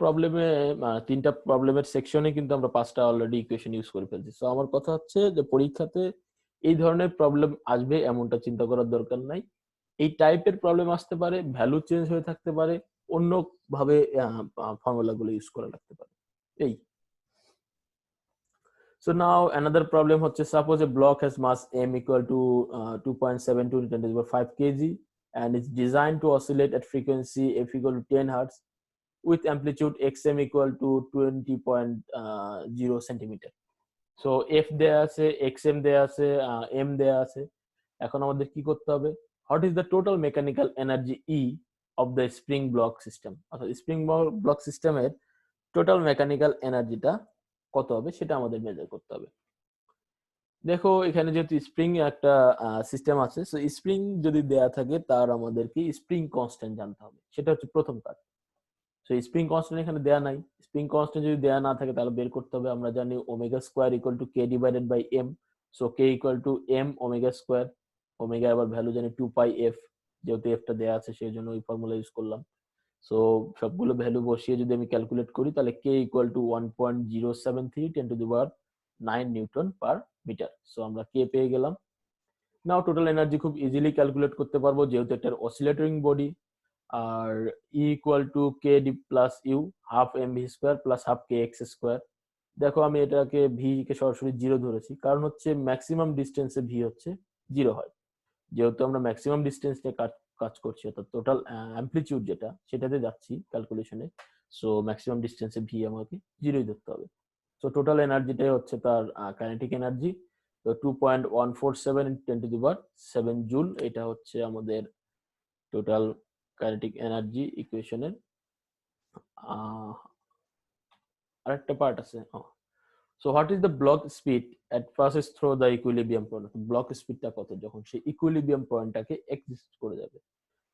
প্রবলেমের সেকশনে কিন্তু আমরা পাঁচটা অলরেডি ইকুয়েশন ইউজ করে ফেলছি। সো আমার কথা হচ্ছে যে পরীক্ষাতে এই ধরনের প্রবলেম আসবে এমনটা চিন্তা করার দরকার নাই। এই টাইপের প্রবলেম আসতে পারে, ভ্যালু চেঞ্জ হয়ে থাকতে পারে, অন্য ভাবে ফর্মুলাগুলো ইউজ করা লাগতে পারে। এই So now another problem হচ্ছে suppose a block has mass m equal to 2.72 × 10⁵ kg and is designed to oscillate at frequency f equal to 10 Hz with amplitude xm equal to 20.0 centimeter. So f দেয়া আছে, xm দেয়া আছে, m দেয়া আছে। এখন আমাদের কি করতে হবে? What is the total mechanical energy E of the spring block system? অর্থাৎ স্প্রিং ব্লক সিস্টেমের টোটাল মেকানিক্যাল এনার্জিটা কত হবে সেটা আমাদের মেজার করতে হবে। দেখো এখানে যেহেতু স্প্রিং একটা সিস্টেম আছে, সো স্প্রিং যদি দেয়া থাকে তার আমাদেরকে স্প্রিং কনস্ট্যান্ট জানতে হবে, সেটা হচ্ছে প্রথম কাজ। সো স্প্রিং কনস্ট্যান্ট এখানে দেয়া নাই। স্প্রিং কনস্ট্যান্ট যদি দেয়া না থাকে তাহলে বের করতে হবে। আমরা জানি omega square equal to K divided by M. So K equal to M omega square. Omega আবার ভ্যালু জানি 2 পাই এফ, যেহেতু এফটা দেয়া আছে সেই জন্য ওই ফর্মুলা ইউজ করলাম। সো সবগুলো ভ্যালু বসিয়ে যদি আমি ক্যালকুলেট করি তাহলে k equal to 1.073 10⁹ newton per metre. So আমরা কে পেয়ে গেলাম। নাও টোটাল এনার্জি খুব ইজিলি ক্যালকুলেট করতে পারবো, যেহেতু একটা অসিলেটরিং বডি। আর e equal to k d plus u half M V square plus half K x square. দেখো আমি এটাকে ভি কে সরাসরি 0 ধরেছি, কারণ হচ্ছে ম্যাক্সিমাম ডিস্টেন্সে ভি হচ্ছে 0 হয়। যেহেতু আমরা ম্যাক্সিমাম ডিস্টেন্স নিয়ে কাজ করছি, অর্থাৎ টোটাল অ্যামপ্লিটিউড যেটা সেটাতে যাচ্ছি ক্যালকুলেশনে। সো ম্যাক্সিমাম ডিস্টেন্সে ভি আমাকে 0ই ধরতে হবে। সো টোটাল এনার্জিটাই হচ্ছে তার কাইনেটিক এনার্জি। তো 2.147 × 10⁷ জুল, এটা হচ্ছে আমাদের টোটাল কাইনেটিক এনার্জি ইকুয়েশনের আরেকটা পার্ট আছে। So what is the block speed at passes through the equilibrium point. Block স্পিডটা কত যখন সেই ইকুইলিব্রিয়াম পয়েন্টটাকে এক্সিস্ট করে যাবে।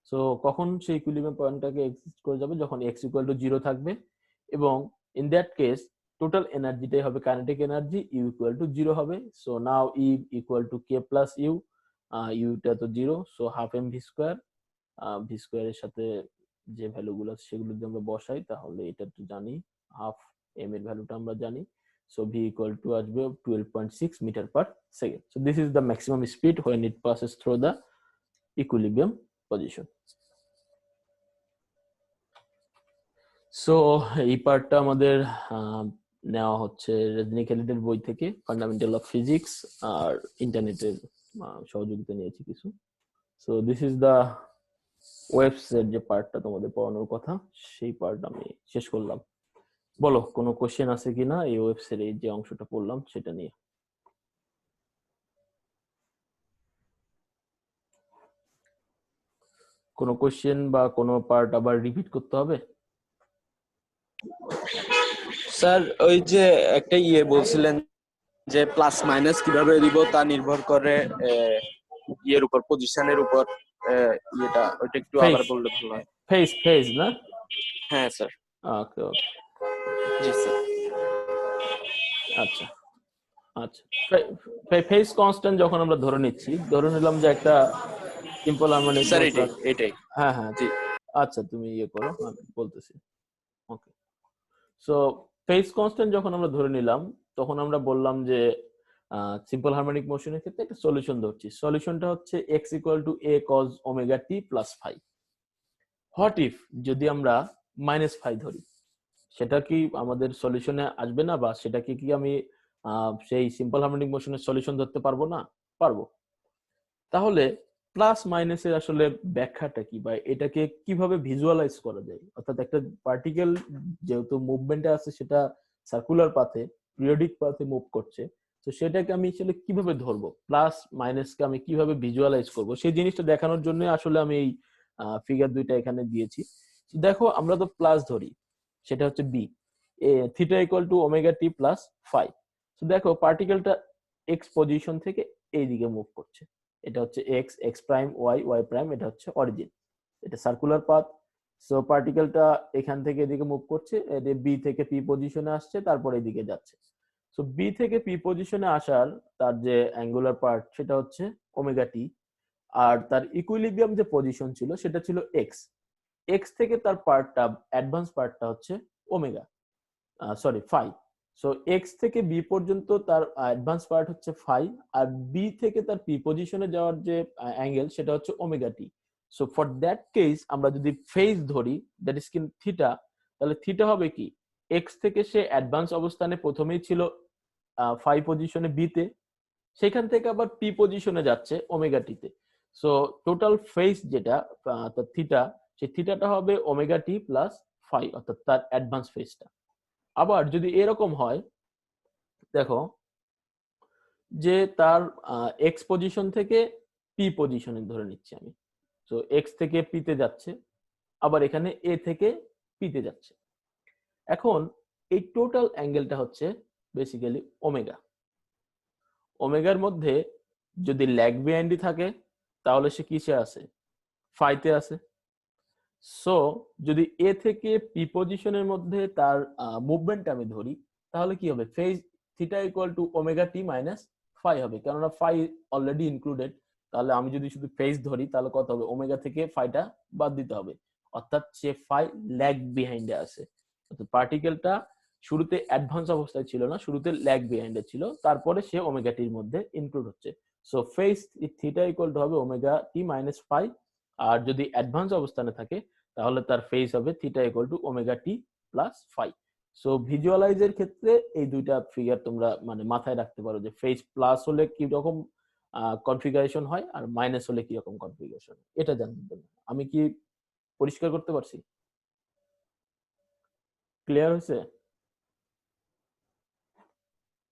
সো কখন সেই ইকুইলিব্রিয়াম পয়েন্টটাকে এক্সিস্ট করে যাবে? যখন x ইকুয়াল টু 0 থাকবে এবং in that case total এনার্জিটাই হবে kinetic energy, U equal to 0 হবে। So now E equal to K plus U, ইউটা তো 0, so half M V square, V স্কোয়ারের সাথে যে ভ্যালুগুলো আছে সেগুলো যদি আমরা বসাই তাহলে এটা তো জানি, হাফ এম এর ভ্যালুটা আমরা জানি। সো ভি ইকুয়াল টু আসবে 12.6 metre per second. So this is the maximum speed when it passes through the equilibrium position. So এই পার্টটা আমাদের নেওয়া হচ্ছে রজনী খালিদের বই থেকে, ফান্ডামেন্টাল অফ ফিজিক্স, আর ইন্টারনেটের সহযোগিতা নিয়েছি কিছু। So this is the waves এর যে পার্টটা তোমাদের পড়ানোর কথা, সেই পার্ট আমি শেষ করলাম। বলো কোনো কোশ্চেন আছে কিনা এই ওয়েভস এর এই যে অংশটা পড়লাম সেটা নিয়ে? কোনো কোশ্চেন বা কোনো পার্ট আবার রিপিট করতে হবে? স্যার ওই যে একটা বলছিলেন যে প্লাস মাইনাস কিভাবে দিব তা নির্ভর করে ইয়ের উপর, পজিশনের উপর, ওইটা একটু আবার বললে ভালো হয়। ফেজ না? হ্যাঁ স্যার। ওকে ওকে, জি স্যার। আচ্ছা আচ্ছা, ফেজ কনস্ট্যান্ট যখন আমরা ধরে নিচ্ছি, ধরে নিলাম যে একটা সিম্পল হারমোনিক, স্যার এটাই। হ্যাঁ হ্যাঁ জি আচ্ছা, তুমি করো, আমি বলতেছি। ওকে, সো ফেজ কনস্ট্যান্ট যখন আমরা ধরে নিলাম তখন আমরা বললাম যে সিম্পল হারমোনিক মোশনের ক্ষেত্রে একটা সলিউশন ধরছি। সলিউশনটা হচ্ছে x equal to a cos omega t plus phi. What if যদি আমরা মাইনাস ফাই ধরি, সেটা কি আমাদের সলিউশনে আসবে না? বা সেটাকে কি আমি সেই সিম্পল হারমোনিক মোশনের সলিউশন ধরতে পারবো না? পারবো। তাহলে প্লাস মাইনাসের আসলে ব্যাখ্যাটা কি, বা এটাকে কিভাবে ভিজুয়ালাইজ করা যায়? অর্থাৎ একটা পার্টিকেল যেহেতু মুভমেন্টে আছে, সেটা সার্কুলার পাথে, পিরিয়ডিক পাথে মুভ করছে, তো সেটাকে আমি আসলে কিভাবে ধরবো, প্লাস মাইনাসকে আমি কিভাবে ভিজুয়ালাইজ করব, সেই জিনিসটা দেখানোর জন্য আসলে আমি এই ফিগার দুইটা এখানে দিয়েছি। দেখো আমরা তো প্লাস ধরি, সেটা হচ্ছে B, theta equal to omega T plus phi. তো দেখো পার্টিকেলটা এক্স পজিশন থেকে এইদিকে মুভ করছে, এটা হচ্ছে X, X prime, Y, Y prime, এটা হচ্ছে অরিজিন, এটা সার্কুলার পাথ। সো পার্টিকেলটা এখান থেকে এদিকে মুভ করছে, বি থেকে পি পজিশনে আসছে, তারপর এদিকে যাচ্ছে। সো বি থেকে পি পজিশনে আসার তার যে অ্যাঙ্গুলার পার্ট সেটা হচ্ছে ওমেগা টি, আর তার ইকুইলিব্রিয়াম যে পজিশন ছিল সেটা ছিল এক্স। এক্স থেকে তার পার্টটা, অ্যাডভান্স পার্টটা হচ্ছে omega, sorry phi. So X থেকে বি পর্যন্ত তার অ্যাডভান্স পার্ট হচ্ছে ফাই, আর বি থেকে তার পি পজিশনে যাওয়ার যে অ্যাঙ্গেল সেটা হচ্ছে omega T. So for that case আমরা যদি ফেজ ধরি, দ্যাট ইজ কিন থিটা, তাহলে থিটা হবে কি, এক্স থেকে সে অ্যাডভান্স অবস্থানে প্রথমেই ছিল ফাই পজিশনে বিতে, সেখান থেকে আবার পি পজিশনে যাচ্ছে ওমেগা টিতে। সো টোটাল ফেজ যেটা তার থিটা, সেই থিটাটা হবে ওমেগা টি প্লাস ফাই, অর্থাৎ তার অ্যাডভান্স ফেজটা। আবার যদি এরকম হয়, দেখো যে তার এক্স পজিশন থেকে পি পজিশনে ধরে নিচ্ছি আমি, তো এক্স থেকে পিতে যাচ্ছে, আবার এখানে এ থেকে পিতে যাচ্ছে। এখন এই টোটাল অ্যাঙ্গেলটা হচ্ছে বেসিক্যালি ওমেগা। ওমেগার মধ্যে যদি ল্যাগ বিহাইন্ডই থাকে তাহলে সে কিসে আছে, ফাইতে আছে। সো যদি এ থেকে পি পজিশনের মধ্যে তার মুভমেন্ট আমি ধরি, তাহলে কি হবে, phase theta equal to omega T minus phi হবে, কেননা ফাই অলরেডি ইনক্লুডেড। তাহলে আমি যদি শুধু ফেজ ধরি তাহলে কত হবে, ওমেগা থেকে ফাইটা বাদ দিতে হবে, অর্থাৎ সে ফাই ল্যাগ বিহাইন্ডে আছে। অর্থাৎ পার্টিকেলটা শুরুতে অ্যাডভান্স অবস্থায় ছিল না, শুরুতে ল্যাগ বিহাইন্ডে ছিল, তারপরে সে ওমেগা টির মধ্যে ইনক্লুড হচ্ছে। So phase theta equal to হবে ওমেগা টি মাইনাস ফাই, আর যদি অ্যাডভান্স অবস্থানে থাকে তাহলে তার ফেজ হবে theta equal to omega T plus phi. So ভিজুয়ালাইজের ক্ষেত্রে এই দুইটা ফিগার তোমরা মানে মাথায় রাখতে পারো, যে ফেজ প্লাস হলে কি রকম কনফিগারেশন হয় আর মাইনাস হলে কি রকম কনফিগারেশন, এটা জানার জন্য। আমি কি পরিষ্কার করতে পারছি? ক্লিয়ার হয়েছে?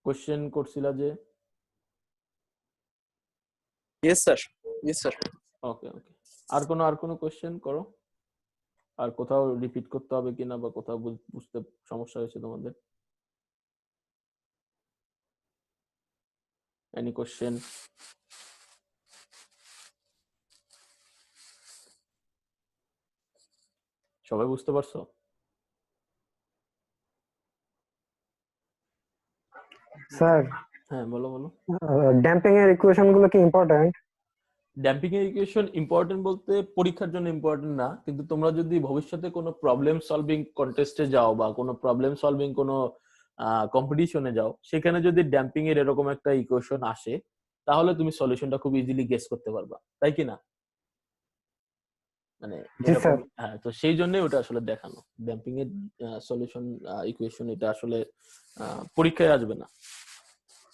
কোশ্চেন করছিলা যে? Yes sir, yes sir. Okay okay, আর কোনো কোশ্চেন করো, আর কোথাও রিপিট করতে হবে কিনা, বা কোথাও বুঝতে সমস্যা হয়েছে তোমাদের? Any question? সবাই বুঝতে পারছো? স্যার হ্যাঁ বলো বলো। ড্যাম্পিং এর ইকুয়েশন গুলো কি ইম্পর্টেন্ট? ড্যাম্পিং এর ইকুয়েশন ইম্পর্টেন্ট বলতে পরীক্ষার জন্য ইম্পর্টেন্ট না, কিন্তু তোমরা যদি ভবিষ্যতে কোনো প্রবলেম সলভিং কন্টেস্টে যাও বা কোনো প্রবলেম সলভিং কোনো কম্পিটিশনে যাও, সেখানে যদি ড্যাম্পিং এর এরকম একটা ইকুয়েশন আসে, তাহলে তুমি সলিউশনটা খুব ইজিলি গেস করতে পারবা, তাই কি না? মানে জি এরকম, স্যার। হ্যাঁ, তো সেই জন্যই ওটা আসলে দেখানো ড্যাম্পিং এর সলিউশন ইকুয়েশন। এটা আসলে পরীক্ষায় আসবে না,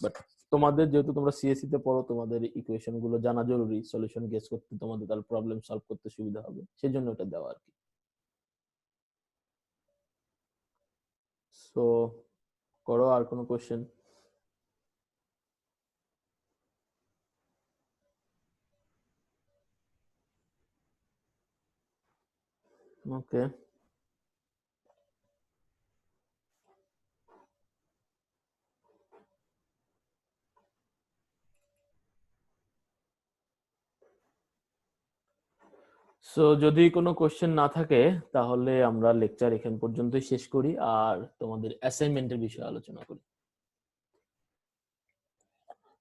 বাট তোমাদের যেহেতু তোমরা সিএসসি তে পড়ো, তোমাদের ইকুয়েশন গুলো জানা জরুরি, সলিউশন গেস করতে তোমাদের তাহলে প্রবলেম সলভ করতে সুবিধা হবে, সেই জন্য এটা দেওয়া আর কি। সো করো আর কোনো কোশ্চেন? ওকে, সো যদি কোনো কোশ্চেন না থাকে তাহলে আমরা লেকচার এখান পর্যন্তই শেষ করি আর তোমাদের অ্যাসাইনমেন্টের বিষয়ে আলোচনা করি।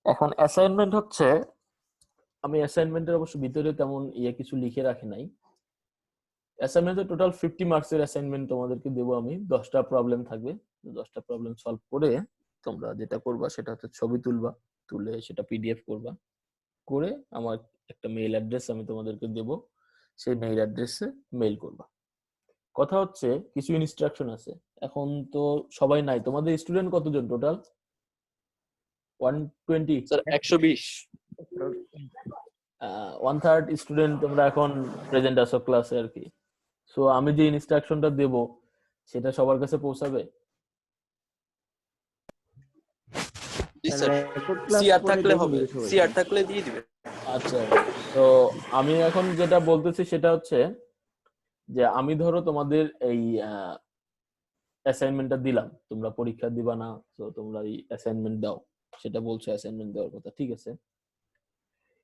এখন অ্যাসাইনমেন্ট হচ্ছে, আমি অ্যাসাইনমেন্টের অবশ্য ভিতরে তেমন কিছু লিখে রাখি নাই। অ্যাসাইনমেন্টে টোটাল 50 মার্কসের অ্যাসাইনমেন্ট তোমাদেরকে দেবো আমি। 10টা প্রবলেম থাকবে, 10টা প্রবলেম সলভ করে তোমরা যেটা করবা সেটা হচ্ছে ছবি তুলবা, তুলে সেটা পিডিএফ করবা, করে আমার একটা মেইল অ্যাড্রেস আমি তোমাদেরকে দেব, সেই মেইল অ্যাড্রেসে মেইল করবা। কথা হচ্ছে কিছু ইনস্ট্রাকশন আছে। এখন তো সবাই নাই, তোমাদের স্টুডেন্ট কতজন টোটাল? 120? স্যার 120। 1/3 স্টুডেন্ট তোমরা এখন প্রেজেন্ট আছো ক্লাসে আর কি। সো আমি যে ইনস্ট্রাকশনটা দেব সেটা সবার কাছে পৌঁছাবে? জি স্যার, সিআর থাকলে হবে, সিআর থাকলে দিয়ে দিবে। আচ্ছা, তো আমি এখন যেটা বলতেছি সেটা হচ্ছে যে আমি ধরো তোমাদের এই অ্যাসাইনমেন্টটা দিলাম, তোমরা পরীক্ষা দিবা না, তো তোমরা এই অ্যাসাইনমেন্ট দাও, সেটা বলছো অ্যাসাইনমেন্ট দেওয়ার কথা, ঠিক আছে।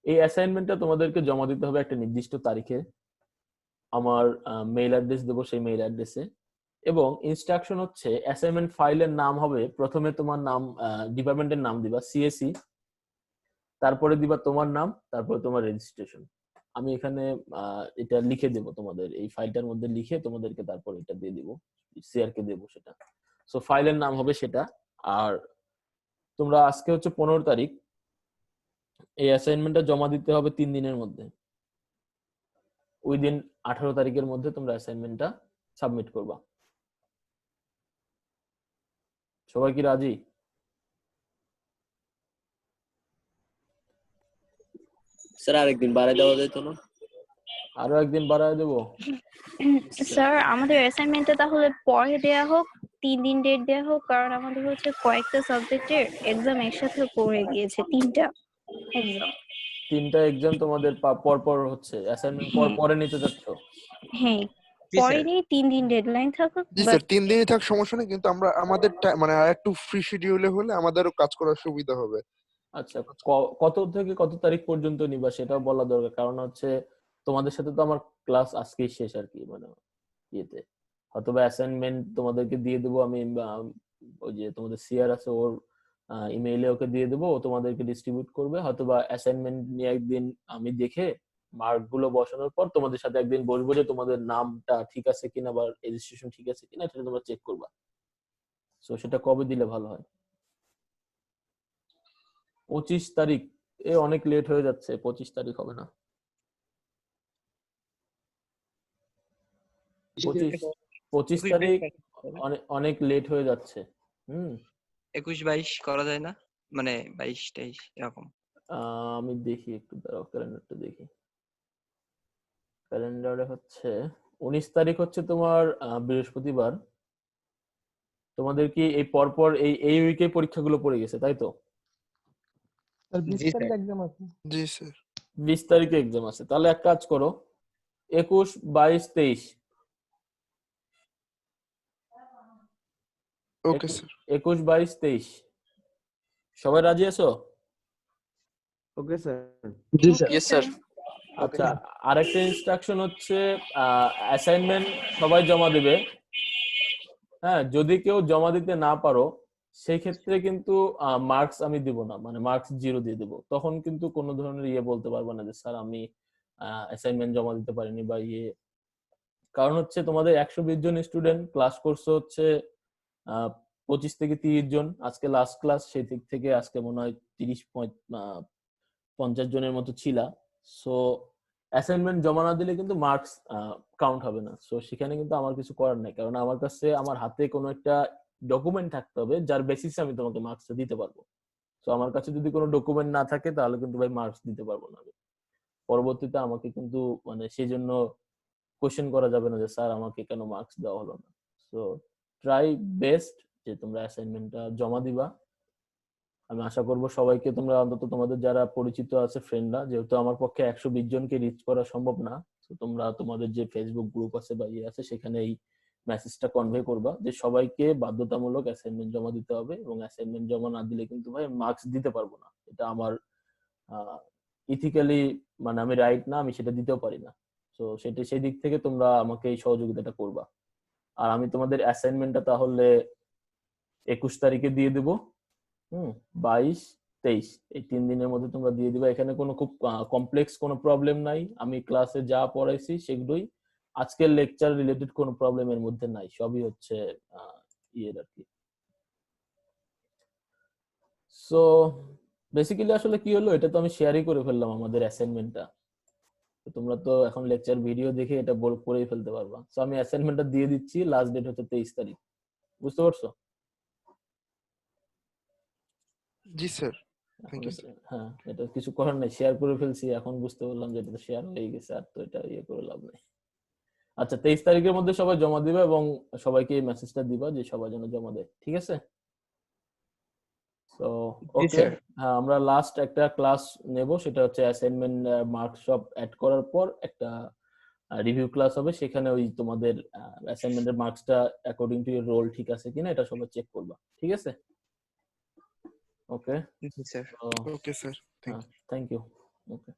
এই অ্যাসাইনমেন্টটা তোমাদেরকে জমা দিতে হবে একটা নির্দিষ্ট তারিখে। আমার মেইল অ্যাড্রেস দেবো, সেই মেইল অ্যাড্রেসে। এবং ইনস্ট্রাকশন হচ্ছে অ্যাসাইনমেন্ট ফাইলের নাম হবে, প্রথমে তোমার নাম, ডিপার্টমেন্টের নাম দিবা সিএসসি, তারপরে দিবা তোমার নাম, তারপরে তোমার রেজিস্ট্রেশন। আমি এখানে এটা লিখে দেব তোমাদের এই ফাইলটার মধ্যে, লিখে তোমাদেরকে তারপর এটা দিয়ে দিব, সিআর কে দেব সেটা। সো ফাইলের নাম হবে সেটা। আর তোমরা আজকে হচ্ছে 15 তারিখ, এই অ্যাসাইনমেন্টটা জমা দিতে হবে 3 দিনের মধ্যে। উইদিন 18 তারিখের মধ্যে তোমরা অ্যাসাইনমেন্টটা সাবমিট করবা। সবাই কি রাজি? স্যার আরেকদিন বাড়ায় দেওয়া যায় তো না? আরো একদিন বাড়ায় দেবো? স্যার আমাদের অ্যাসাইনমেন্টটা তাহলে পরে দেয়া হোক, 3 দিন ডেট দেয়া হোক, কারণ আমাদের হচ্ছে কয়েকটা সাবজেক্টের এক্সাম একসাথে পড়ে গিয়েছে, 3টা এক্সাম। 3টা এক্সাম তোমাদের পর পর হচ্ছে, অ্যাসাইনমেন্ট পরে নিতে যাচ্ছ? হ্যাঁ, জি পরে স্যার। নেই, 3 দিন ডেডলাইন থাকুক। জি স্যার, 3 দিনই থাক, সমস্যা নেই, কিন্তু আমরা আমাদের মানে আর একটু ফ্রি শিডিউলে হলে আমাদেরও কাজ করার সুবিধা হবে। আচ্ছা, কত থেকে কত তারিখ পর্যন্ত নিবা সেটাও বলা দরকার, কারণ হচ্ছে তোমাদের সাথে তো আমার ক্লাস আজকেই শেষ আর কি, মানে ইয়েতে হয়তো বা অ্যাসাইনমেন্ট তোমাদেরকে দিয়ে দেবো আমি, ওই যে তোমাদের সিআর আছে ওর ইমেইলে ওকে দিয়ে দেবো, ও তোমাদেরকে ডিস্ট্রিবিউট করবে। হয়তো বা অ্যাসাইনমেন্ট নিয়ে একদিন আমি দেখে মার্ক গুলো বসানোর পর তোমাদের সাথে একদিন বসবো যে তোমাদের নামটা ঠিক আছে কিনা বা রেজিস্ট্রেশন ঠিক আছে কিনা, সেটা তোমরা চেক করবা। সো সেটা কবে দিলে ভালো হয়? 25 তারিখ? অনেক লেট হয়ে যাচ্ছে, 25 তারিখ হবে না। 25 তারিখ অনেক লেট হয়ে যাচ্ছে। 21-22 করা যায় না, মানে 22-23 এরকম। আমি দেখি একটু, দাঁড়াও ক্যালেন্ডারটা দেখি। ক্যালেন্ডারে হচ্ছে 19 তারিখ হচ্ছে তোমার বৃহস্পতিবার। তোমাদের কি এই পরপর এই উইকে পরীক্ষাগুলো পড়ে গেছে, তাই তো? স্যার 20 তারিখ এক্সাম আছে। জি স্যার। 20 তারিখে এক্সাম আছে, তাহলে এক কাজ করো, 21, 22, 23। Okay sir. 21, 22, 23 সবাই রাজি আছো? Okay sir. জি স্যার। Yes sir. আচ্ছা, আরেকটা ইনস্ট্রাকশন হচ্ছে অ্যাসাইনমেন্ট সবাই জমা দেবে। হ্যাঁ, যদি কেউ জমা দিতে না পারো সেই ক্ষেত্রে কিন্তু মার্কস আমি দিব না, মানে মার্কস 0 দিয়ে দেবো। তখন কিন্তু কোনো ধরনের বলতে পারবো না যে স্যার আমি অ্যাসাইনমেন্ট জমা দিতে পারিনি বা কারণ হচ্ছে তোমাদের 120 জন স্টুডেন্ট, ক্লাস করছে হচ্ছে 25 থেকে 30 জন। আজকে লাস্ট ক্লাস, সেই দিক থেকে আজকে মনে হয় 50 জনের মতো ছিলা। সো অ্যাসাইনমেন্ট জমা না দিলে কিন্তু মার্কস কাউন্ট হবে না। সো সেখানে কিন্তু আমার কিছু করার নাই, কারণ আমার কাছে আমার হাতে কোনো একটা ডকুমেন্ট থাকতে হবে যার বেসিসে আমি তোমাকে মার্কসটা দিতে পারবো। তো আমার কাছে যদি কোনো ডকুমেন্ট না থাকে তাহলে কিন্তু ভাই মার্কস দিতে পারবো না আমি। পরবর্তীতে আমাকে কিন্তু মানে সেই জন্য কোশ্চেন করা যাবে না যে স্যার আমাকে কেন মার্কস দেওয়া হলো না। সো ট্রাই বেস্ট যে তোমরা অ্যাসাইনমেন্টটা জমা দিবা। আমি আশা করব সবাইকে, তোমরা অন্তত তোমাদের যারা পরিচিত আছে ফ্রেন্ডরা, যেহেতু আমার পক্ষে 120 জনকে রিচ করা সম্ভব না, তো তোমরা তোমাদের যে ফেসবুক গ্রুপ আছে বা আছে সেখানে এই মেসেজটা কনভে করবা যে সবাইকে বাধ্যতামূলক অ্যাসাইনমেন্ট জমা দিতে হবে, এবং অ্যাসাইনমেন্ট জমা না দিলে কিন্তু ভাই মার্কস দিতে পারবো না। এটা আমার ইথিক্যালি মানে আমি রাইট না, আমি সেটা দিতেও পারি না। তো সেটা সেই দিক থেকে তোমরা আমাকে এই সহযোগিতাটা করবা। আর আমি তোমাদের অ্যাসাইনমেন্টটা তাহলে 21 তারিখে দিয়ে দেবো। 22, 23 এই 3 দিনের মধ্যে তোমরা দিয়ে দিবা। এখানে কোনো খুব কমপ্লেক্স কোনো প্রবলেম নাই। আমি ক্লাসে যা পড়াইছি সেগুলোই, আজকের লেকচার রিলেটেড কোনো প্রবলেমের মধ্যে নাই, সবই হচ্ছে আর কি। সো বেসিক্যালি আসলে কি হলো, এটা তো আমি শেয়ারই করে ফেললাম আমাদের অ্যাসাইনমেন্টটা। তোমরা তো এখন লেকচার ভিডিও দেখে এটা করেই ফেলতে পারবা। সো আমি অ্যাসাইনমেন্টটা দিয়ে দিচ্ছি, লাস্ট ডেট হচ্ছে 23 তারিখ। বুঝতে পারছো? জি স্যার, থ্যাংক ইউ। হ্যাঁ, এটা কিছু করার নাই, শেয়ার করে ফেলছি, এখন বুঝতে পারলাম যে এটা শেয়ার হয়ে গেছে, আর তো এটা করে লাভ নাই। আচ্ছা, 23 তারিখের মধ্যে সবাই জমা দিবে এবং সবাইকে এই মেসেজটা দিবা যে সবাই যেন জমা দেয়, ঠিক আছে? তো ওকে, হ্যাঁ, আমরা লাস্ট একটা ক্লাস নেব, সেটা হচ্ছে অ্যাসাইনমেন্ট মার্কস সব অ্যাড করার পর একটা রিভিউ ক্লাস হবে। সেখানে ওই তোমাদের অ্যাসাইনমেন্টের মার্কসটা অ্যাকর্ডিং টু ইওর রোল ঠিক আছে কিনা এটা সবাই চেক করবা, ঠিক আছে? ওকে জি sir. Okay sir, thank you. Okay.